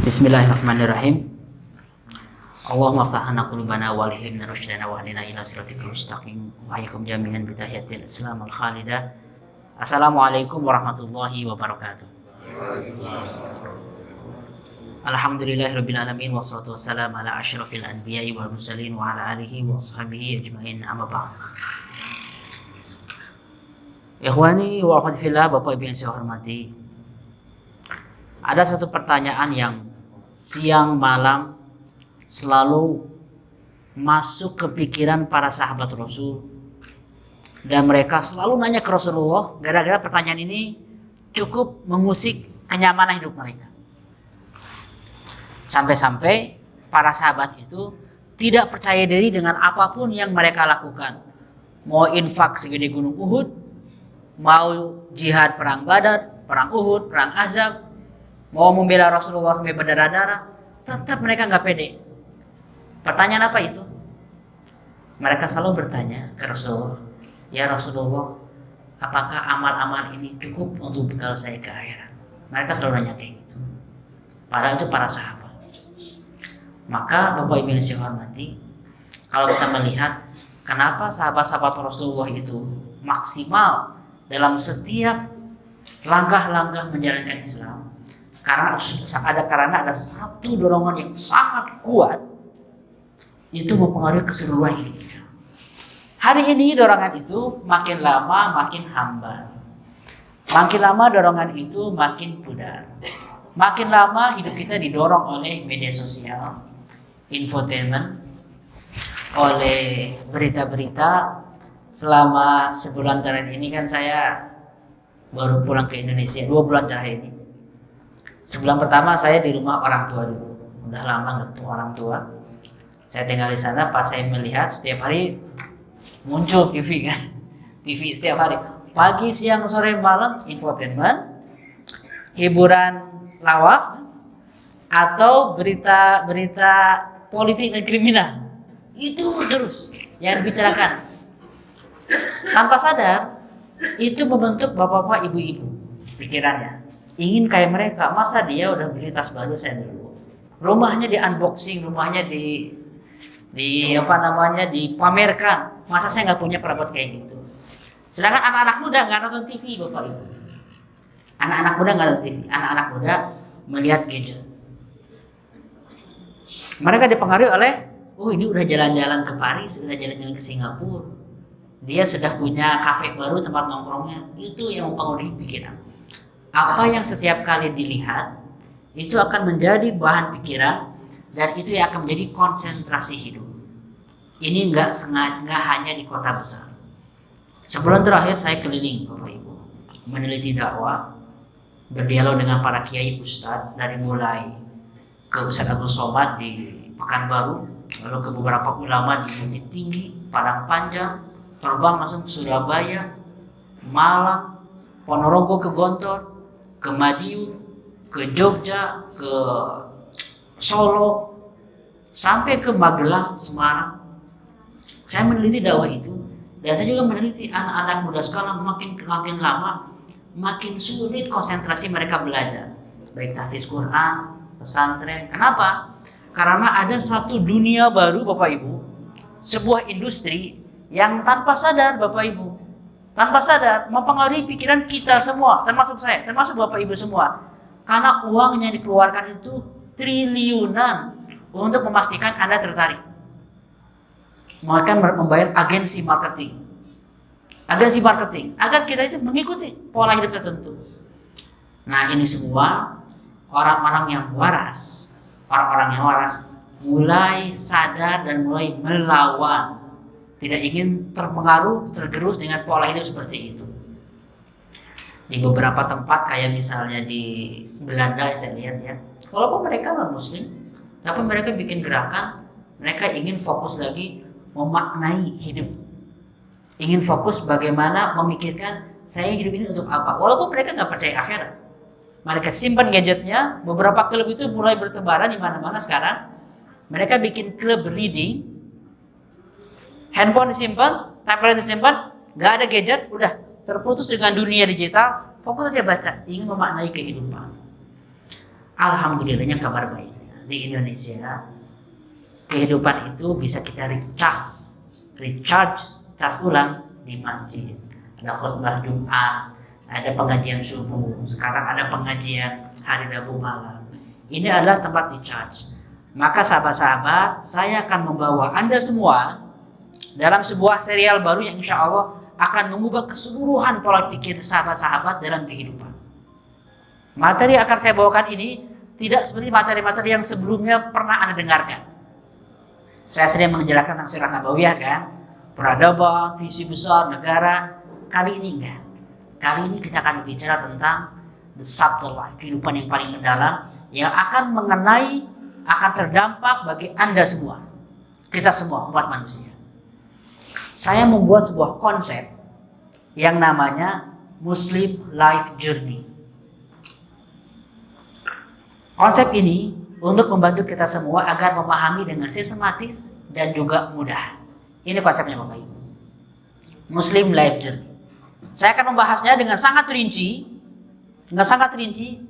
Bismillahirrahmanirrahim. Allahumma ftahna qulubana wa alhimna rushdana wa hadina ila siratikal mustaqim wa hayyakum jami'an bi tahiyatil islam al khalidah. Assalamualaikum warahmatullahi wabarakatuh. Alhamdulillahirabbil alamin wassalatu wassalamu ala asyrafil anbiya'i wal mursalin wa ala alihi wa ashabihi ajmain, amma ba'd. Ikhwani wa akhwati fillah, Bapak Ibu yang saya hormati, ada satu pertanyaan yang siang malam selalu masuk ke pikiran para sahabat Rasul, dan mereka selalu nanya ke Rasulullah. Gara-gara pertanyaan ini cukup mengusik kenyamanan hidup mereka. Sampai-sampai para sahabat itu tidak percaya diri dengan apapun yang mereka lakukan. Mau infak segede gunung Uhud, mau jihad perang Badar, perang Uhud, perang Azab, mau membela Rasulullah sampai berdarah-darah, tetap mereka nggak pede. Pertanyaan apa itu? Mereka selalu bertanya ke Rasulullah, ya Rasulullah, apakah amal-amal ini cukup untuk bekal saya ke akhirat? Mereka selalu nanya kayak gitu. Padahal itu para sahabat. Maka Bapak Ibu yang saya hormati, kalau kita melihat kenapa sahabat-sahabat Rasulullah itu maksimal dalam setiap langkah-langkah menjalankan Islam, karena ada satu dorongan yang sangat kuat, itu mempengaruhi keseluruhan hidupnya. Hari ini dorongan itu makin lama makin hambar, makin lama dorongan itu makin pudar, makin lama hidup kita didorong oleh media sosial, infotainment, oleh berita-berita. Selama sebulan terakhir ini kan saya baru pulang ke Indonesia, 2 bulan terakhir ini. Sebulan pertama saya di rumah orang tua dulu, udah lama nggak ketemu orang tua. Saya tinggal di sana. Pas saya melihat setiap hari muncul TV kan, TV setiap hari, pagi, siang, sore, malam, infotainment, hiburan lawak, atau berita-berita politik dan kriminal. Itu terus yang dibicarakan. Tanpa sadar itu membentuk bapak-bapak, ibu-ibu pikirannya. Ingin kayak mereka. Masa dia udah beli tas baru, saya dulu. Rumahnya di unboxing, rumahnya dipamerkan. Masa saya nggak punya perabot kayak gitu? Sedangkan anak-anak muda nggak nonton TV, Bapak Ibu. Anak-anak muda nggak nonton TV. Anak-anak muda melihat gadget. Mereka dipengaruhi oleh, oh ini udah jalan-jalan ke Paris, udah jalan-jalan ke Singapura. Dia sudah punya kafe baru, tempat nongkrongnya. Itu yang mempengaruhi pikiran. Apa yang setiap kali dilihat itu akan menjadi bahan pikiran, dan itu yang akan menjadi konsentrasi hidup. Ini nggak hanya di kota besar. Sebulan terakhir saya keliling, Bapak Ibu, meneliti dakwah, berdialog dengan para kiai ustadz, dari mulai ke Ustadz Abdul Somad di Pekanbaru, lalu ke beberapa ulama di Bukit Tinggi, Padang Panjang, terbang langsung ke Surabaya, Malang, Ponorogo, ke Gontor, ke Madiun, ke Jogja, ke Solo, sampai ke Magelang, Semarang. Saya meneliti dakwah itu, dan saya juga meneliti anak-anak muda sekarang makin lama makin sulit konsentrasi mereka belajar, baik tahfiz Quran, pesantren. Kenapa? Karena ada satu dunia baru, Bapak Ibu, sebuah industri yang tanpa sadar, Bapak Ibu, tanpa sadar mempengaruhi pikiran kita semua, termasuk saya, termasuk Bapak Ibu semua. Karena uang yang dikeluarkan itu triliunan untuk memastikan Anda tertarik. Mereka membayar agensi marketing agar kita itu mengikuti pola hidup tertentu. Nah, ini semua orang-orang yang waras mulai sadar dan mulai melawan. Tidak ingin terpengaruh, tergerus dengan pola hidup seperti itu. Di beberapa tempat kayak misalnya di Belanda, saya lihat ya, walaupun mereka non muslim, tapi mereka bikin gerakan. Mereka ingin fokus lagi memaknai hidup, ingin fokus bagaimana memikirkan saya hidup ini untuk apa. Walaupun mereka nggak percaya akhirat, mereka simpan gadgetnya. Beberapa klub itu mulai bertebaran di mana-mana sekarang. Mereka bikin klub reading, handphone disimpan, tablet disimpan, nggak ada gadget, udah terputus dengan dunia digital, fokus saja baca, ingin memaknai kehidupan. Alhamdulillahnya kabar baiknya di Indonesia kehidupan itu bisa kita recharge, cas ulang di masjid. Ada khutbah Jumat, ada pengajian subuh, sekarang ada pengajian hari Rabu malam. Ini adalah tempat recharge. Maka sahabat-sahabat, saya akan membawa Anda semua dalam sebuah serial baru yang insya Allah akan mengubah keseluruhan pola pikir sahabat-sahabat dalam kehidupan. Materi yang akan saya bawakan ini tidak seperti materi-materi yang sebelumnya pernah Anda dengarkan. Saya sering menjelaskan tentang sirah nabawiyah kan, peradaban, visi besar negara. Kali ini enggak. Kali ini kita akan berbicara tentang the subtle life, kehidupan yang paling mendalam yang akan mengenai, akan terdampak bagi Anda semua, kita semua umat manusia. Saya membuat sebuah konsep yang namanya Muslim Life Journey. Konsep ini untuk membantu kita semua agar memahami dengan sistematis dan juga mudah. Ini konsepnya Bapak Ibu. Muslim Life Journey. Saya akan membahasnya dengan sangat rinci,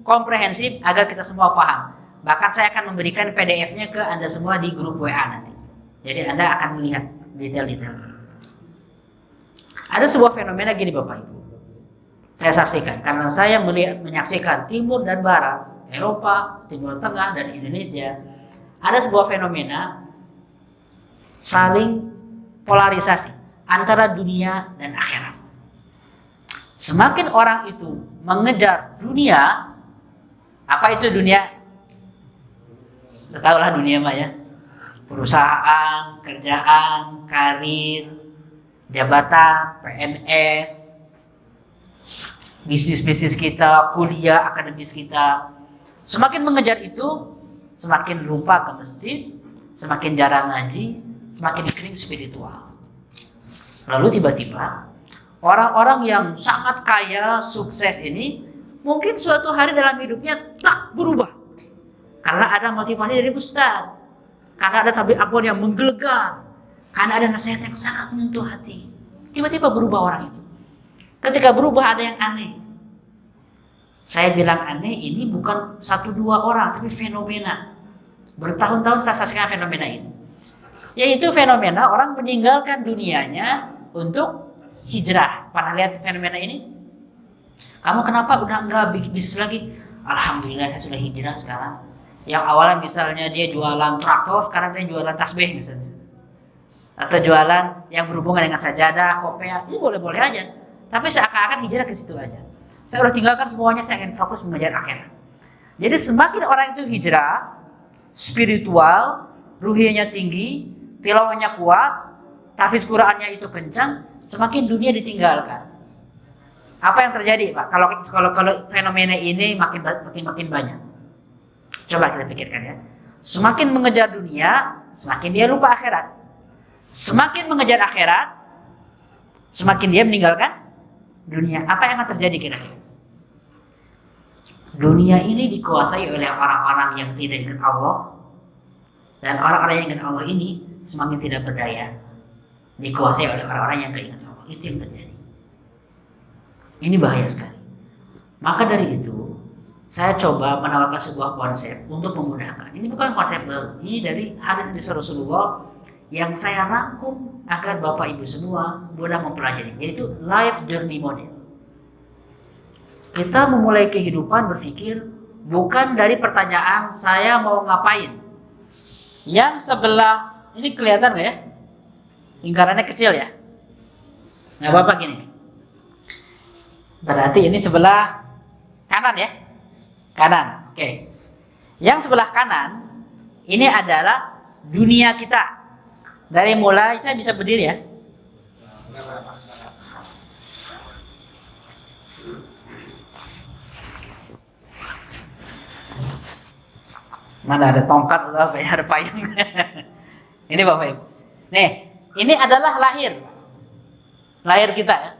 komprehensif agar kita semua paham. Bahkan saya akan memberikan PDF-nya ke Anda semua di grup WA nanti. Jadi Anda akan melihat detail-detailnya. Ada sebuah fenomena gini Bapak Ibu. Saya saksikan karena saya menyaksikan timur dan barat, Eropa, Timur Tengah, dan Indonesia, ada sebuah fenomena saling polarisasi antara dunia dan akhirat. Semakin orang itu mengejar dunia, apa itu dunia? Tahulah dunia mah ya, perusahaan, kerjaan, karir, jabatan, PNS, bisnis kita, kuliah, akademis kita. Semakin mengejar itu, semakin lupa ke masjid, semakin jarang ngaji, semakin kering spiritual. Lalu tiba-tiba orang-orang yang sangat kaya, sukses ini mungkin suatu hari dalam hidupnya tak berubah. Karena ada motivasi dari ustaz, karena ada tabligh akbar yang menggelegar, karena ada nasihat yang sangat menyentuh hati. Tiba-tiba berubah orang itu. Ketika berubah ada yang aneh. Saya bilang aneh ini bukan 1-2 orang, tapi fenomena. Bertahun-tahun saya saksikan fenomena ini. Yaitu fenomena orang meninggalkan dunianya untuk hijrah. Pernah lihat fenomena ini? Kamu kenapa udah nggak bisnis lagi? Alhamdulillah saya sudah hijrah sekarang. Yang awalnya misalnya dia jualan traktor, sekarang dia jualan tasbih misalnya. Atau jualan yang berhubungan dengan sajadah, kopiah, itu boleh-boleh aja. Tapi seakan-akan hijrah ke situ aja. Saya udah tinggalkan semuanya, saya ingin fokus mengejar akhirat. Jadi semakin orang itu hijrah, spiritual, ruhiyahnya tinggi, tilawahnya kuat, tahfiz Qur'annya itu kencang, semakin dunia ditinggalkan. Apa yang terjadi, Pak? Kalau fenomena ini makin banyak. Coba kita pikirkan ya. Semakin mengejar dunia, semakin dia lupa akhirat. Semakin mengejar akhirat, semakin dia meninggalkan dunia. Apa yang akan terjadi kira-kira? Dunia ini dikuasai oleh orang-orang yang tidak ingat Allah, dan orang-orang yang ingat Allah ini semakin tidak berdaya, dikuasai oleh orang-orang yang tidak ingat Allah. Itu yang terjadi. Ini bahaya sekali. Maka dari itu saya coba menawarkan sebuah konsep untuk memudahkan. Ini bukan konsep baru, ini dari hadis Rasulullah yang saya rangkum agar Bapak Ibu semua mudah mempelajari, yaitu life journey model. Kita memulai kehidupan berpikir bukan dari pertanyaan saya mau ngapain. Yang sebelah ini kelihatan nggak ya? Lingkarannya kecil ya? Nggak apa-apa gini. Berarti ini sebelah kanan ya? Kanan, oke. Yang sebelah kanan ini adalah dunia kita. Dari mulai saya bisa berdiri ya. Mana ada tongkat atau apa ya, ada payung. Ini Bapak Ibu. Nih, ini adalah lahir. Lahir kita ya.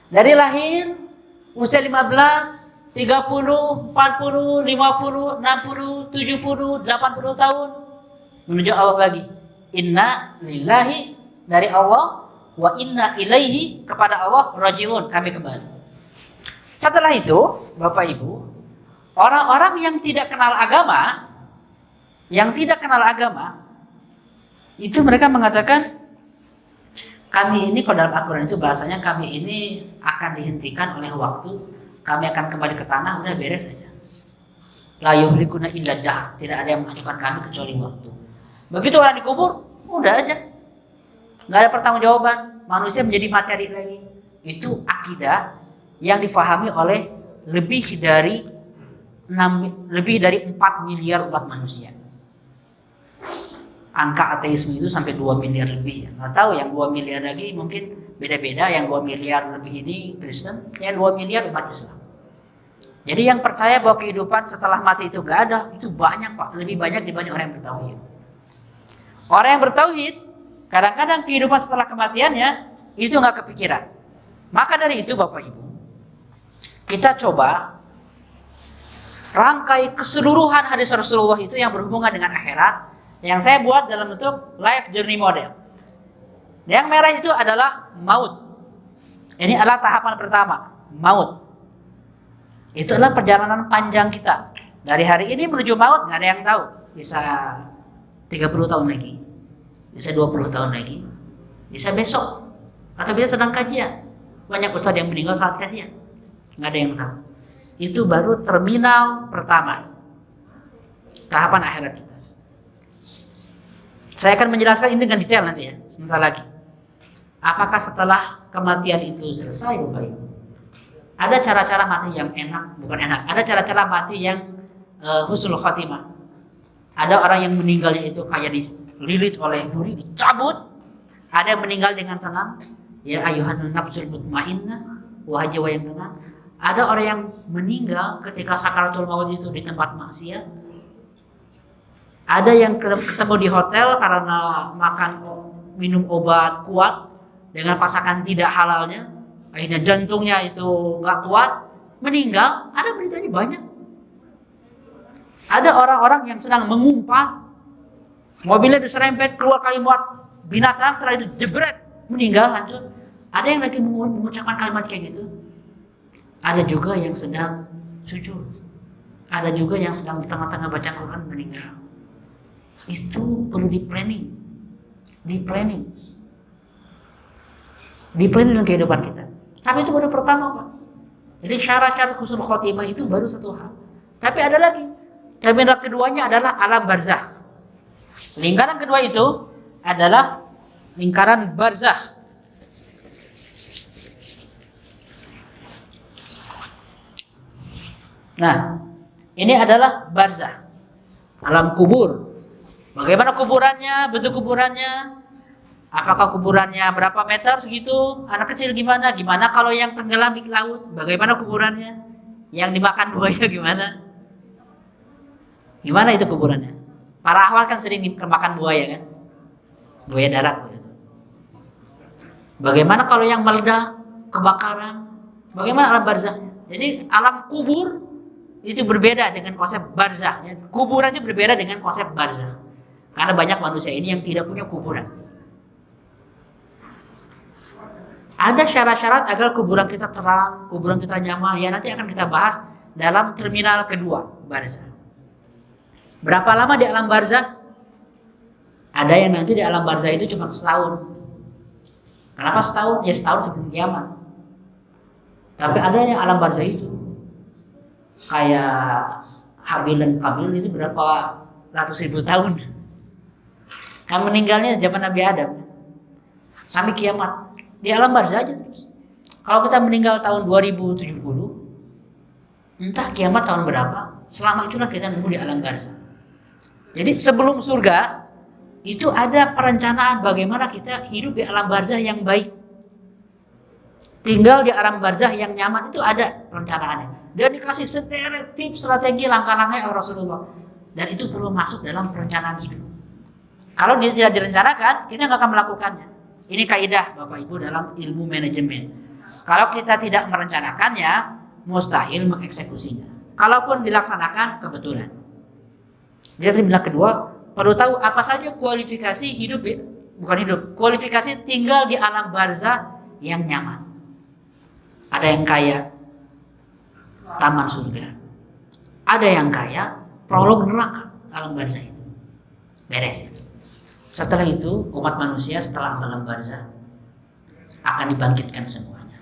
Dari lahir usia 15, 30, 40, 50, 60, 70, 80 tahun menuju Allah lagi. Inna lillahi, dari Allah, wa inna ilaihi, kepada Allah rajiun, kami kembali. Setelah itu Bapak Ibu, Orang-orang yang tidak kenal agama, itu mereka mengatakan, kami ini, kalau dalam Al-Quran itu bahasanya, kami ini akan dihentikan oleh waktu, kami akan kembali ke tanah, udah beres aja. La yuhlikuna illa dahr, tidak ada yang menghancurkan kami kecuali waktu. Begitu orang dikubur, udah aja, nggak ada pertanggungjawaban, manusia menjadi materi lagi. Itu akidah yang difahami oleh lebih dari 4 miliar umat manusia. Angka ateisme itu sampai 2 miliar lebih ya. Nggak tahu, yang 2 miliar lagi mungkin beda-beda, yang 2 miliar lebih ini Kristen, yang 2 miliar umat Islam. Jadi yang percaya bahwa kehidupan setelah mati itu nggak ada, itu banyak Pak, lebih banyak dibanding orang yang bertauhid. Orang yang bertauhid, kadang-kadang kehidupan setelah kematiannya itu nggak kepikiran. Maka dari itu Bapak Ibu, kita coba rangkai keseluruhan hadis Rasulullah itu yang berhubungan dengan akhirat, yang saya buat dalam bentuk life journey model. Yang merah itu adalah maut. Ini adalah tahapan pertama, maut. Itu adalah perjalanan panjang kita. Dari hari ini menuju maut nggak ada yang tahu. Bisa 30 tahun lagi, bisa 20 tahun lagi, bisa besok, atau bisa sedang kajian. Banyak ustadz yang meninggal saat kajian, nggak ada yang tahu. Itu baru terminal pertama, tahapan akhirat kita. Saya akan menjelaskan ini dengan detail nanti ya, sebentar lagi. Apakah setelah kematian itu selesai, Bapak Ibu? Ada cara-cara mati yang enak, bukan enak. Ada cara-cara mati yang husnul khatimah. Ada orang yang meninggalnya itu kayak dililit oleh duri, dicabut. Ada yang meninggal dengan tenang. Ya ayyuhan nafsul mutmainnah, wahai jiwa yang tenang. Ada orang yang meninggal ketika sakaratul maut itu di tempat maksiat. Ada yang ketemu di hotel karena makan minum obat kuat dengan pasangan tidak halalnya, akhirnya jantungnya itu nggak kuat, meninggal. Ada beritanya banyak. Ada orang-orang yang sedang mengumpat, mobilnya diserempet, keluar kalimat binatang, setelah itu jebret, meninggal, hancur. Ada yang lagi mengucapkan kalimat kayak gitu. Ada juga yang sedang sujud. Ada juga yang sedang di tengah-tengah baca Quran meninggal. Itu perlu di planning dalam kehidupan kita. Tapi itu baru pertama Pak. Jadi syarat-syarat husnul khotimah itu baru satu hal. Tapi ada lagi. Terminal keduanya adalah alam barzakh. Lingkaran kedua itu adalah lingkaran barzakh. Nah, ini adalah barzakh, alam kubur. Bagaimana kuburannya, bentuk kuburannya? Apakah kuburannya berapa meter segitu? Anak kecil gimana? Gimana kalau yang tenggelam di laut? Bagaimana kuburannya? Yang dimakan buaya gimana? Gimana itu kuburannya? Para ahwal kan sering dimakan buaya kan? Buaya darat begitu. Bagaimana kalau yang meledak, kebakaran? Bagaimana alam barzakhnya? Jadi alam kubur itu berbeda dengan konsep barzakh. Kuburan itu berbeda dengan konsep barzakh. Karena banyak manusia ini yang tidak punya kuburan. Ada syarat-syarat agar kuburan kita terang, kuburan kita nyaman. Ya nanti akan kita bahas dalam terminal kedua, barzakh. Berapa lama di alam barzakh? Ada yang nanti di alam barzakh itu cuma setahun. Kenapa setahun? Ya setahun sebelum kiamat. Tapi ada yang alam barzakh itu kayak Habil dan Qabil itu berapa ratus ribu tahun. Yang meninggalnya zaman Nabi Adam sampai kiamat di alam barzakh aja terus. Kalau kita meninggal tahun 2070, entah kiamat tahun berapa, selama itulah kita nunggu di alam barzakh. Jadi sebelum surga itu ada perencanaan bagaimana kita hidup di alam barzakh yang baik. Tinggal di alam barzakh yang nyaman itu ada perencanaannya. Dan dikasih sederet tips, strategi, langkah-langkah oleh Rasulullah. Dan itu perlu masuk dalam perencanaan hidup. Kalau dia tidak direncanakan, kita nggak akan melakukannya. Ini kaidah Bapak Ibu dalam ilmu manajemen. Kalau kita tidak merencanakannya, mustahil mengeksekusinya. Kalaupun dilaksanakan, kebetulan. Jadi terminal kedua, perlu tahu apa saja kualifikasi hidup, bukan hidup, kualifikasi tinggal di alam barzakh yang nyaman. Ada yang kaya taman surga, Ada yang kaya, prolog neraka alam barzah itu. Beres itu. Setelah itu umat manusia setelah alam barzah akan dibangkitkan semuanya.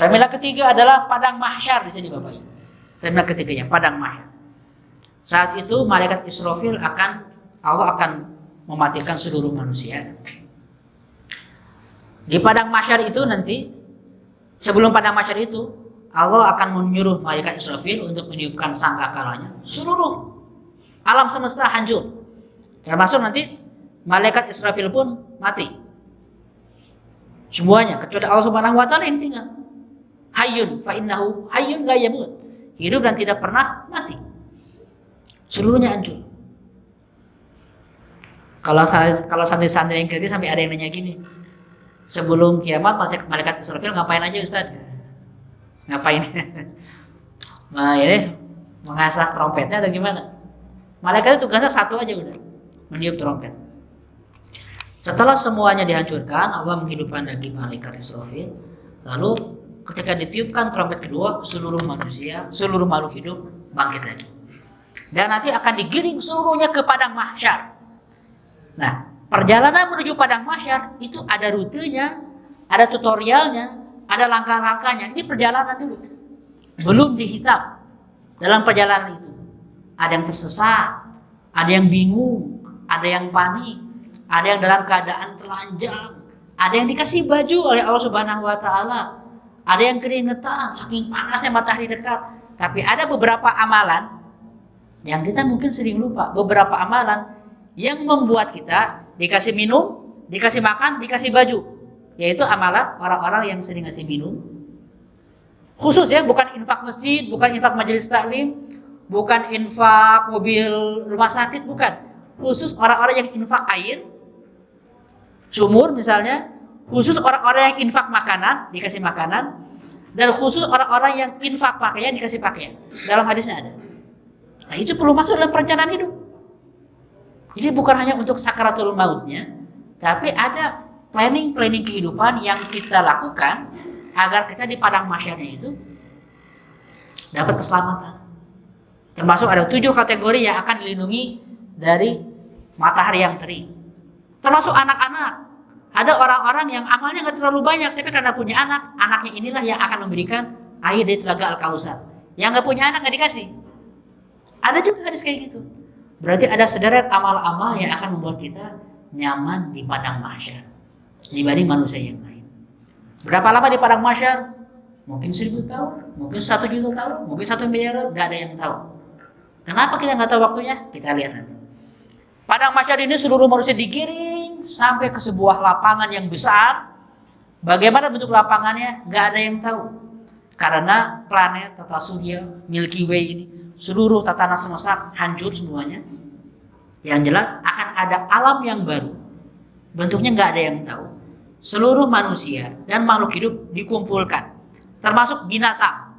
Terminal ketiga adalah padang mahsyar di sini Bapak Ibu. Terminal ketiganya padang mahsyar. Saat itu malaikat Israfil Allah akan mematikan seluruh manusia. Di padang mahsyar itu nanti, sebelum padang mahsyar itu, Allah akan menyuruh malaikat Israfil untuk meniupkan sangkakalanya. Seluruh alam semesta hancur. Termasuk nanti malaikat Israfil pun mati. Semuanya kecuali Allah Subhanahu wa taala yang tinggal. Hayyun fa innahu hayyun la yamut. Hidup dan tidak pernah mati. Seluruhnya hancur. Kalau santri-santri yang kritis sampai ada yang nanya gini, sebelum kiamat malaikat Israfil ngapain aja Ustaz? Ngapain? Nah ini mengasah trompetnya atau gimana? Malaikat itu tugasnya satu aja udah, meniup trompet. Setelah semuanya dihancurkan, Allah menghidupkan lagi malaikat Israfil. Lalu ketika ditiupkan trompet kedua, seluruh manusia, seluruh makhluk hidup bangkit lagi. Dan nanti akan digiring seluruhnya ke padang mahsyar. Nah, perjalanan menuju padang mahsyar itu ada rutenya, ada tutorialnya, ada langkah-langkahnya. Ini perjalanan dulu. Belum dihisab. Dalam perjalanan itu ada yang tersesat, ada yang bingung, ada yang panik, ada yang dalam keadaan telanjang, ada yang dikasih baju oleh Allah Subhanahu wa taala, ada yang keringetan saking panasnya matahari dekat. Tapi ada beberapa amalan yang kita mungkin sering lupa, beberapa amalan yang membuat kita dikasih minum, dikasih makan, dikasih baju, yaitu amalan orang-orang yang sering ngasih minum. Khusus ya, bukan infak masjid, bukan infak majelis taklim, bukan infak mobil rumah sakit, bukan. Khusus orang-orang yang infak air, sumur misalnya, khusus orang-orang yang infak makanan, dikasih makanan, dan khusus orang-orang yang infak pakaian, dikasih pakaian. Dalam hadisnya ada. Nah itu perlu masuk dalam perencanaan hidup. Jadi bukan hanya untuk sakaratul mautnya, tapi ada planning kehidupan yang kita lakukan agar kita di padang mahsyarnya itu dapat keselamatan. Termasuk ada 7 kategori yang akan dilindungi dari matahari yang terik. Termasuk anak-anak. Ada orang-orang yang amalnya nggak terlalu banyak, tapi karena punya anak, anaknya inilah yang akan memberikan air dari telaga Al-Kautsar. Yang nggak punya anak nggak dikasih. Ada juga hadis kayak gitu. Berarti ada sederet amal-amal yang akan membuat kita nyaman di padang mahsyar dibanding manusia yang lain. Berapa lama di padang mahsyar? Mungkin 1000 tahun, mungkin 1 juta tahun, mungkin 1 miliar tahun, nggak ada yang tahu. Kenapa kita nggak tahu waktunya? Kita lihat nanti. Padang mahsyar ini seluruh manusia digiring sampai ke sebuah lapangan yang besar. Bagaimana bentuk lapangannya? Nggak ada yang tahu. Karena planet tata surya Milky Way ini, seluruh tatanan semesta hancur semuanya. Yang jelas akan ada alam yang baru. Bentuknya nggak ada yang tahu. Seluruh manusia dan makhluk hidup dikumpulkan, termasuk binatang.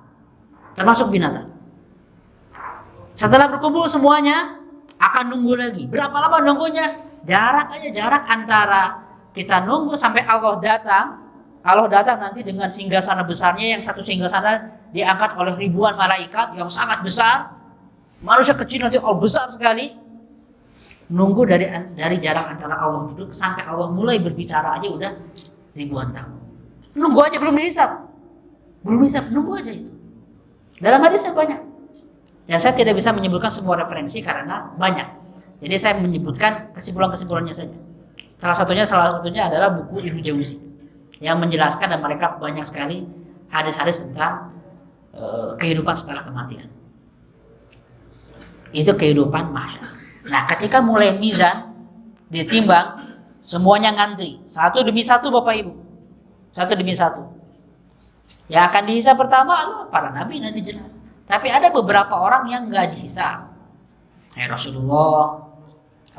Setelah berkumpul semuanya akan nunggu lagi. Berapa lama nunggunya? Jarak antara kita nunggu sampai Allah datang. Allah datang nanti dengan singgasana besarnya, yang satu singgasana diangkat oleh ribuan malaikat yang sangat besar. Manusia kecil nanti besar sekali. Nunggu dari jarak antara Allah duduk sampai Allah mulai berbicara aja udah ribuan tahun. Nunggu aja belum dihisab, nunggu aja itu. Dalam hadisnya banyak. Dan saya tidak bisa menyebutkan semua referensi karena banyak. Jadi saya menyebutkan kesimpulan-kesimpulannya saja. Salah satunya adalah buku Ibnu Jauzi yang menjelaskan, dan mereka banyak sekali hadis-hadis tentang kehidupan setelah kematian. Itu kehidupan mahsyar. Nah, ketika mulai mizan ditimbang, semuanya ngantri satu demi satu Bapak Ibu. Satu demi satu. Yang akan dihisab pertama adalah para nabi, nanti jelas. Tapi ada beberapa orang yang nggak dihisab. Rasulullah,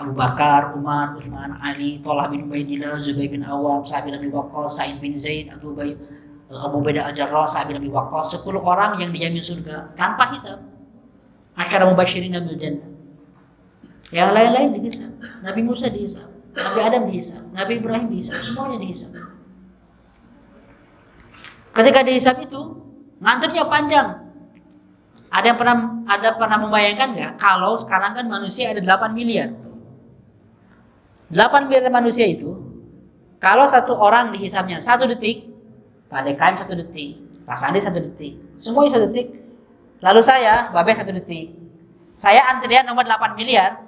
Abu Bakar, Umar, Utsman, Ali, Thalhah bin Ubaidillah, Zubair bin Awam, Sa'ad bin Abi Waqqas, Sa'id bin Zaid, Abu Ubaidah al-Jarrah, Sa'ad bin Abi Waqqas, 10 orang yang dijamin surga tanpa hisab. Asyara mubasyirin bil jannah. Yang lain-lain dihisab. Nabi Musa dihisab, Nabi Adam dihisab, Nabi Ibrahim dihisab, semuanya dihisab. Ketika dihisab itu, ngantrinya panjang. Ada pernah membayangkan nggak kalau sekarang kan manusia ada 8 miliar. 8 miliar manusia itu, kalau satu orang dihisapnya 1 detik, Pak DKM 1 detik, Pak Sandi 1 detik, semuanya 1 detik. Lalu saya, Babe 1 detik. Saya antrian nomor 8 miliar,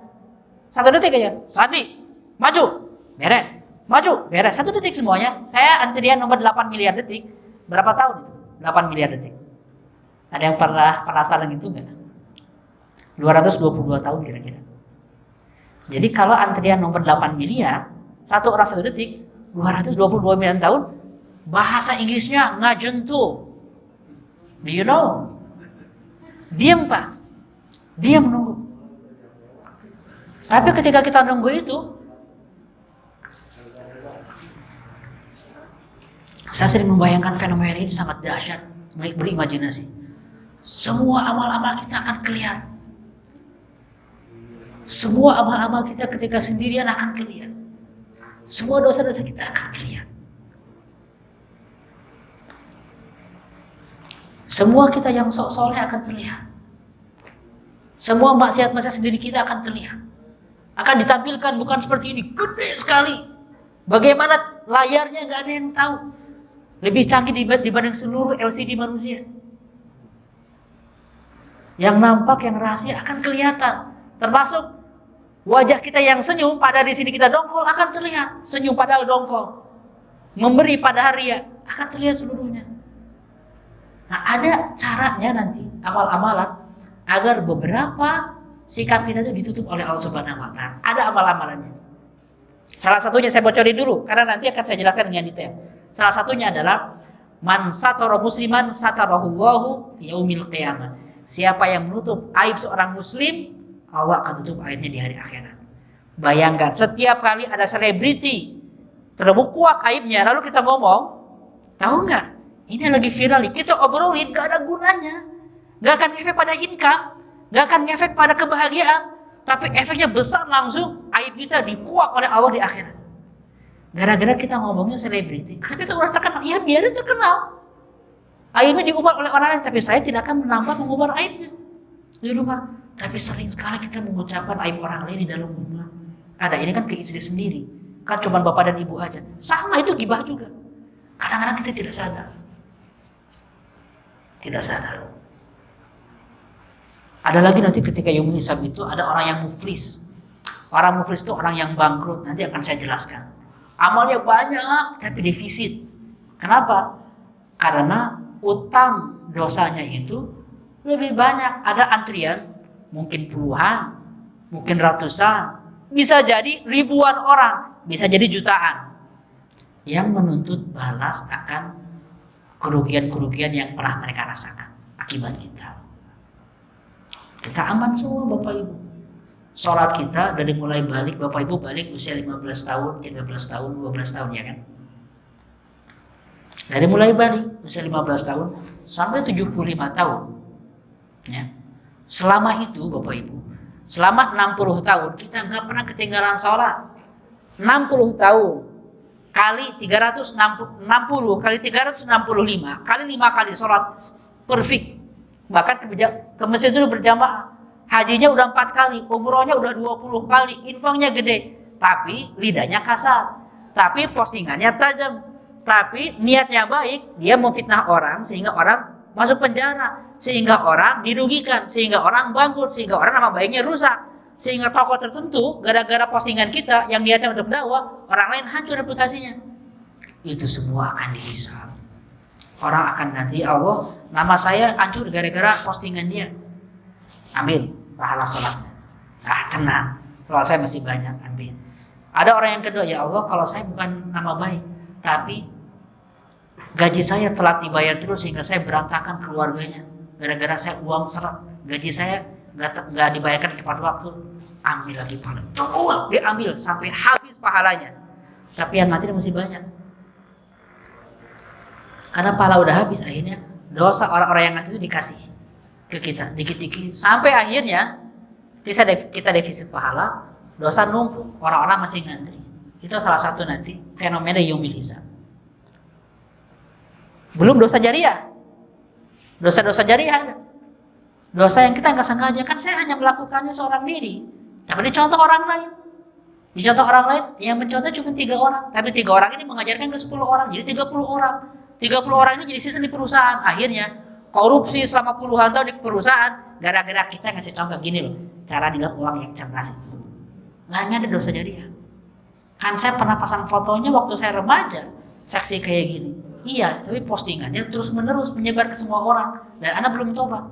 1 detik aja. Sandi, maju, beres. Maju, beres. 1 detik semuanya. Saya antrian nomor 8 miliar detik. Berapa tahun itu? 8 miliar detik. Ada yang pernah penasaran gitu nggak? 222 tahun kira-kira. Jadi kalau antrian nomor 8 miliar, satu orang 1 detik, 222 miliar tahun, bahasa Inggrisnya ngajentul. Do you know? Diam Pak. Diam nunggu. Tapi ketika kita nunggu itu, saya sering membayangkan fenomena ini sangat dahsyat, berimajinasi. Semua amal-amal kita akan kelihatan. Semua amal-amal kita ketika sendirian akan kelihatan. Semua dosa-dosa kita akan kelihatan. Semua kita yang sok soleh akan terlihat. Semua maksiat-maksiat sendiri kita akan terlihat. Akan ditampilkan bukan seperti ini, gede sekali. Bagaimana layarnya nggak ada yang tahu. Lebih canggih dibanding seluruh LCD manusia. Yang nampak, yang rahasia akan kelihatan. Termasuk wajah kita yang senyum, pada di sini kita dongkol akan terlihat. Senyum padahal dongkol. Memberi pada ria akan terlihat seluruhnya. Nah, ada caranya nanti amal-amalan agar beberapa sikap kita itu ditutup oleh Allah Subhanahu wa taala. Ada amal-amalannya. Salah satunya saya bocorin dulu karena nanti akan saya jelaskan dengan detail. Salah satunya adalah man satara musliman satarahullahu fi yaumil qiyamah. Siapa yang menutup aib seorang muslim, Allah akan tutup aibnya di hari akhirat. Bayangkan setiap kali ada selebriti terbukuak aibnya, lalu kita ngomong, tahu nggak? Ini lagi viral, kita obrolin, gak ada gunanya, gak akan efek pada income, gak akan efek pada kebahagiaan, tapi efeknya besar langsung aib kita dikuak oleh Allah di akhirat. Gara-gara kita ngomongin selebriti, tapi kalau udah terkenal, ya biarin terkenal. Aibnya diubah oleh orang lain, tapi saya tidak akan menambah mengubah aibnya di rumah. Tapi sering sekali kita mengucapkan aib orang lain di dalam rumah. Ada ini kan ke istri sendiri, kan cuma bapak dan ibu aja. Sama itu gibah juga. Kadang-kadang kita tidak sadar. Tidak sadar. Ada lagi nanti ketika yaumul hisab itu ada orang yang muflis. Orang muflis itu orang yang bangkrut. Nanti akan saya jelaskan. Amalnya banyak tapi defisit. Kenapa? Karena utang dosanya itu lebih banyak. Ada antrian, mungkin puluhan, mungkin ratusan, bisa jadi ribuan orang, bisa jadi jutaan yang menuntut balas akan kerugian-kerugian yang pernah mereka rasakan akibat kita. Kita aman semua Bapak Ibu. Sholat kita dari mulai balik, Bapak Ibu balik usia 15 tahun, 13 tahun, 12 tahun ya kan? Dari mulai balik usia 15 tahun sampai 75 tahun. Ya. Selama itu Bapak Ibu, selama 60 tahun kita nggak pernah ketinggalan sholat. 60 tahun kali 360 kali 365 kali 5 kali sholat perfect. Bahkan ke masjid itu berjamaah. Hajinya udah 4 kali, umrohnya udah 20 kali, infaknya gede, tapi lidahnya kasar, tapi postingannya tajam, tapi niatnya baik, dia memfitnah orang sehingga orang masuk penjara, sehingga orang dirugikan, sehingga orang bangkrut, sehingga orang nama baiknya rusak, sehingga tokoh tertentu gara-gara postingan kita yang niatnya untuk dakwah, orang lain hancur reputasinya. Itu semua akan dihisab. Orang akan nanti Allah, nama saya hancur gara-gara postingan dia. Ambil pahala sholatnya. Tenang, sholat saya masih banyak, ambil. Ada orang yang kedua, ya Allah, kalau saya bukan nama baik, tapi gaji saya telat dibayar terus sehingga saya berantakan keluarganya. Gara-gara saya uang seret, gaji saya nggak dibayarkan tepat waktu. Ambil lagi pahala, terus diambil sampai habis pahalanya. Tapi yang nanti masih banyak. Karena pahala udah habis, akhirnya dosa orang-orang yang nanti itu dikasih ke kita, dikit-dikit, sampai akhirnya kita defisit pahala, dosa numpuk, orang-orang masih ngantri. Itu salah satu nanti fenomena yaumil hisab. Belum dosa jariah, dosa-dosa jariah ada. Dosa yang kita nggak sengaja, kan saya hanya melakukannya seorang diri. Tapi dicontoh orang lain. Dicontoh orang lain, yang mencontoh cuma 3 orang. Tapi 3 orang ini mengajarkan ke 10 orang, jadi 30 orang. 30 orang ini jadi sistem di perusahaan. Akhirnya korupsi selama puluhan tahun di perusahaan, gara-gara kita ngasih contoh gini loh, cara dapat uang yang cerdas itu. Nggak ada dosa jariah. Kan saya pernah pasang fotonya waktu saya remaja, saksi kayak gini. Iya, tapi postingannya terus menerus menyebar ke semua orang dan Anda belum tobat.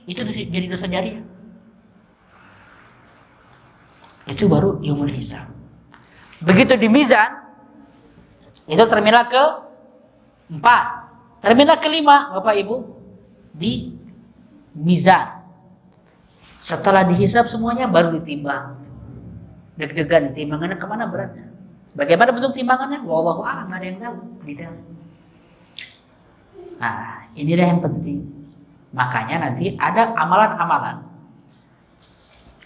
Itu jadi dosa jariah. Itu baru yaumul hisab. Begitu di mizan, itu terminal ke-4. Terminal ke-5, Bapak Ibu, di mizan. Setelah dihisab semuanya baru ditimbang. Deg-degan, timbangannya kemana beratnya? Bagaimana bentuk timbangannya? Wallahu a'lam, ada yang tahu detail. Nah, inilah yang penting. Makanya nanti ada amalan-amalan.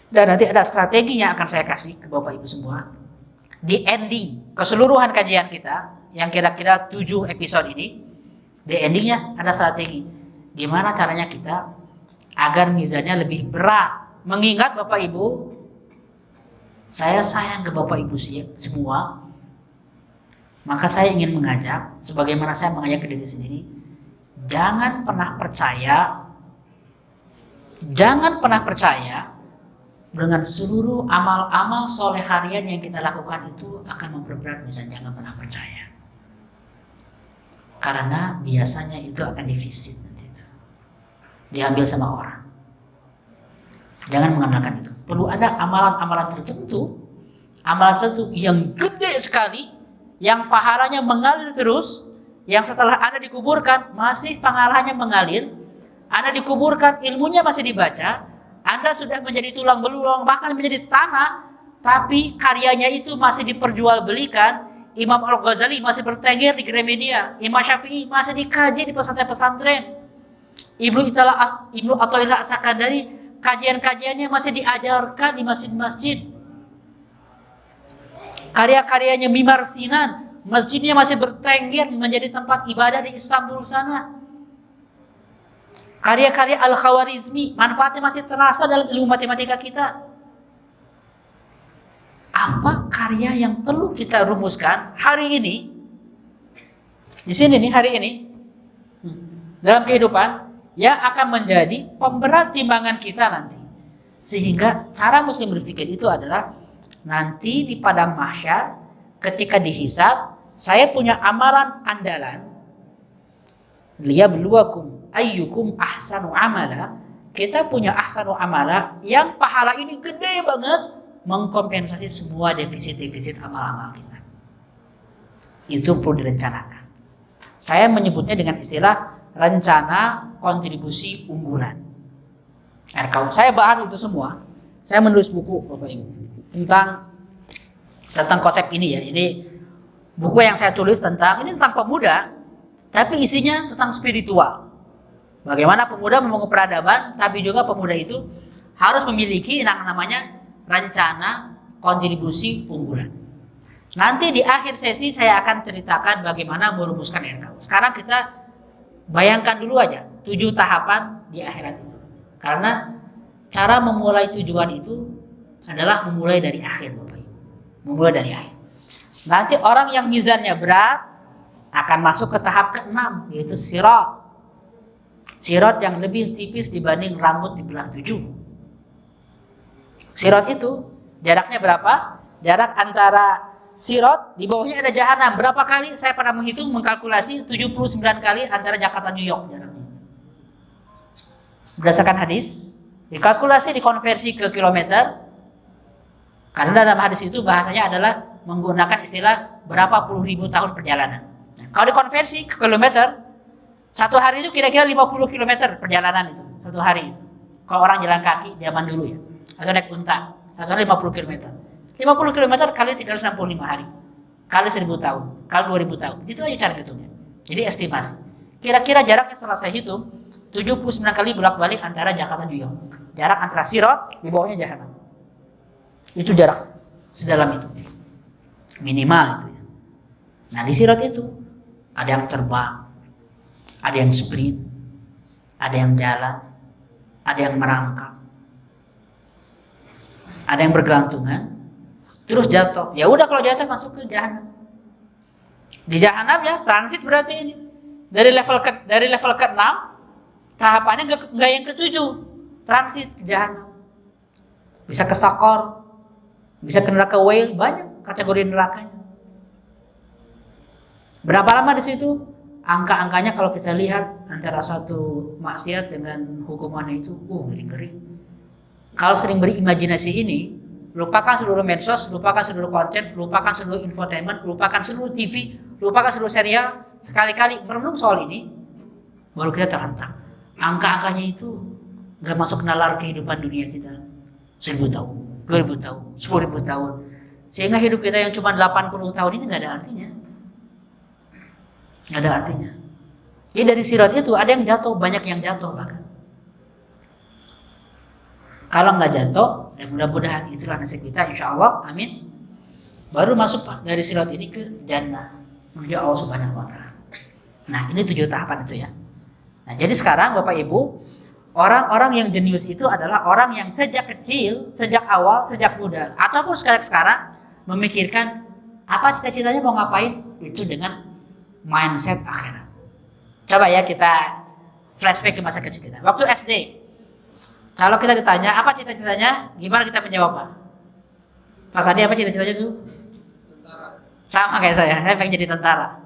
Dan nanti ada strategi yang akan saya kasih ke Bapak Ibu semua. Di ending keseluruhan kajian kita, yang kira-kira 7 episode ini, di endingnya ada strategi. Gimana caranya kita agar mizannya lebih berat. Mengingat Bapak Ibu, saya sayang ke Bapak Ibu semua. Maka saya ingin mengajak, sebagaimana saya mengajak ke diri sendiri, jangan pernah percaya dengan seluruh amal-amal soleh harian yang kita lakukan itu akan memperberat mizan. Jangan pernah percaya, karena biasanya itu akan divisit nanti itu, diambil sama orang. Jangan mengandalkan itu. Perlu ada amalan-amalan tertentu, yang gede sekali, yang pahalanya mengalir terus, yang setelah Anda dikuburkan masih pahalanya mengalir. Anda dikuburkan, ilmunya masih dibaca, Anda sudah menjadi tulang belulang, bahkan menjadi tanah, tapi karyanya itu masih diperjualbelikan. Imam Al-Ghazali masih bertengger di Gramedia, Imam Syafi'i masih dikaji di pesantren-pesantren, Ibnu Athaillah As-Sakandari kajian-kajiannya masih diajarkan di masjid-masjid. Karya-karyanya Mimar Sinan, masjidnya masih bertengger menjadi tempat ibadah di Istanbul sana. Karya-karya Al-Khawarizmi, manfaatnya masih terasa dalam ilmu matematika kita. Apa karya yang perlu kita rumuskan hari ini, di sini nih, hari ini, dalam kehidupan, yang akan menjadi pemberat timbangan kita nanti. Sehingga cara muslim berpikir itu adalah, nanti di padang mahsyar ketika dihisab, saya punya amalan andalan, liyabluwakum ayyukum ahsanu amala. Kita punya ahsanu amala yang pahala ini gede banget, mengkompensasi semua defisit-defisit amal-amal kita. Itu perlu direncanakan. Saya menyebutnya dengan istilah rencana kontribusi unggulan. Nah, kalau saya bahas itu semua, saya menulis buku Bapak Ibu tentang konsep ini ya. Ini buku yang saya tulis tentang pemuda, tapi isinya tentang spiritual. Bagaimana pemuda membangun peradaban, tapi juga pemuda itu harus memiliki yang namanya rencana kontribusi unggulan. Nanti di akhir sesi saya akan ceritakan bagaimana merumuskan RKU. Sekarang kita bayangkan dulu aja 7 tahapan di akhirat itu. Karena cara memulai tujuan itu adalah memulai dari akhir Bapak Ibu. Memulai dari akhir. Nanti orang yang mizannya berat akan masuk ke tahap ke-6, yaitu sirat. Sirat yang lebih tipis dibanding rambut di belah 7. Sirat itu jaraknya berapa? Jarak antara sirat, di bawahnya ada jahanam. Berapa kali? Saya pernah menghitung, mengkalkulasi 79 kali antara Jakarta New York jaraknya. Berdasarkan hadis, dikalkulasi, dikonversi ke kilometer. Karena dalam hadis itu bahasanya adalah menggunakan istilah berapa puluh ribu tahun perjalanan. Nah, kalau dikonversi ke kilometer, satu hari itu kira-kira 50 kilometer perjalanan itu, satu hari itu. Kalau orang jalan kaki zaman dulu ya, atau naik unta, satu hari 50 kilometer. 50 km kali 365 hari, kali 1000 tahun, kali 2000 tahun. Itu aja cara hitungnya. Jadi estimasi. Kira-kira jaraknya setelah saya hitung, 79 kali bolak-balik antara Jakarta New York. Jarak antara sirat, di bawahnya jahanam. Itu jarak sedalam itu. Minimal itu ya. Nah di sirat itu, ada yang terbang, ada yang sprint, ada yang jalan, ada yang merangkak, ada yang bergelantungan, terus jatuh. Ya udah kalau jatuh masuk ke jahanam. Di jahanam ya transit berarti ini. Dari level ke-6 tahapannya enggak yang ke-7. Transit ke jahanam. Bisa ke Sakor, bisa ke neraka Wail, banyak kategori nerakanya. Berapa lama di situ? Angka-angkanya kalau kita lihat antara satu maksiat dengan hukumannya itu, ngeri-ngeri. Kalau sering berimajinasi ini, lupakan seluruh medsos, lupakan seluruh konten, lupakan seluruh infotainment, lupakan seluruh TV, lupakan seluruh serial. Sekali-kali merenung soal ini, baru kita terhentak. Angka-angkanya itu nggak masuk nalar kehidupan dunia kita. 1000 tahun, 2000 tahun, 10.000 tahun. Sehingga hidup kita yang cuma 80 tahun ini nggak ada artinya. Nggak ada artinya. Jadi dari sirat itu ada yang jatuh, banyak yang jatuh bahkan. Kalau nggak jatuh, dan mudah-mudahan itulah nasib kita, insya Allah, amin. Baru masuk Pak dari sirat ini ke jannah menuju Allah Subhanahu Wa Taala. Nah ini 7 tahapan itu ya. Nah jadi sekarang Bapak Ibu, orang-orang yang jenius itu adalah orang yang sejak kecil, sejak awal, sejak muda, ataupun sekarang memikirkan apa cita-citanya mau ngapain itu dengan mindset akhirat. Coba ya kita flashback ke masa kecil kita. Waktu SD, kalau kita ditanya apa cita-citanya, gimana kita menjawab Pak? Mas Adi apa cita-citanya dulu? Tentara. Sama kayak saya pengen jadi tentara.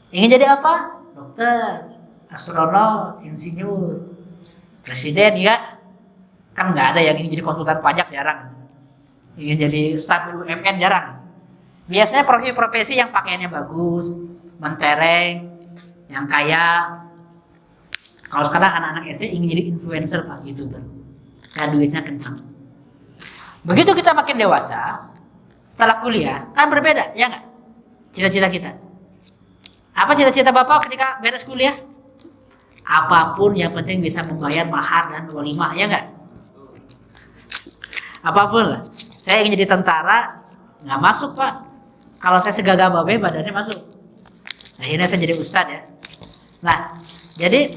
Ingin jadi apa? Dokter, astronot, insinyur, presiden ya. Kan nggak ada yang ingin jadi konsultan pajak, jarang. Ingin jadi staf BUMN jarang. Biasanya profesi yang pakaiannya bagus, mentereng, yang kaya. Kalau sekarang anak-anak SD ingin jadi influencer Pak, YouTuber. Karena duitnya kencang. Begitu kita makin dewasa, setelah kuliah, kan berbeda, ya nggak? Cita-cita kita. Apa cita-cita Bapak ketika beres kuliah? Apapun yang penting bisa membayar mahar dan walimah, ya nggak? Apapun lah. Saya ingin jadi tentara, nggak masuk Pak. Kalau saya segagah babe, badannya masuk. Akhirnya saya jadi ustadz ya. Nah, jadi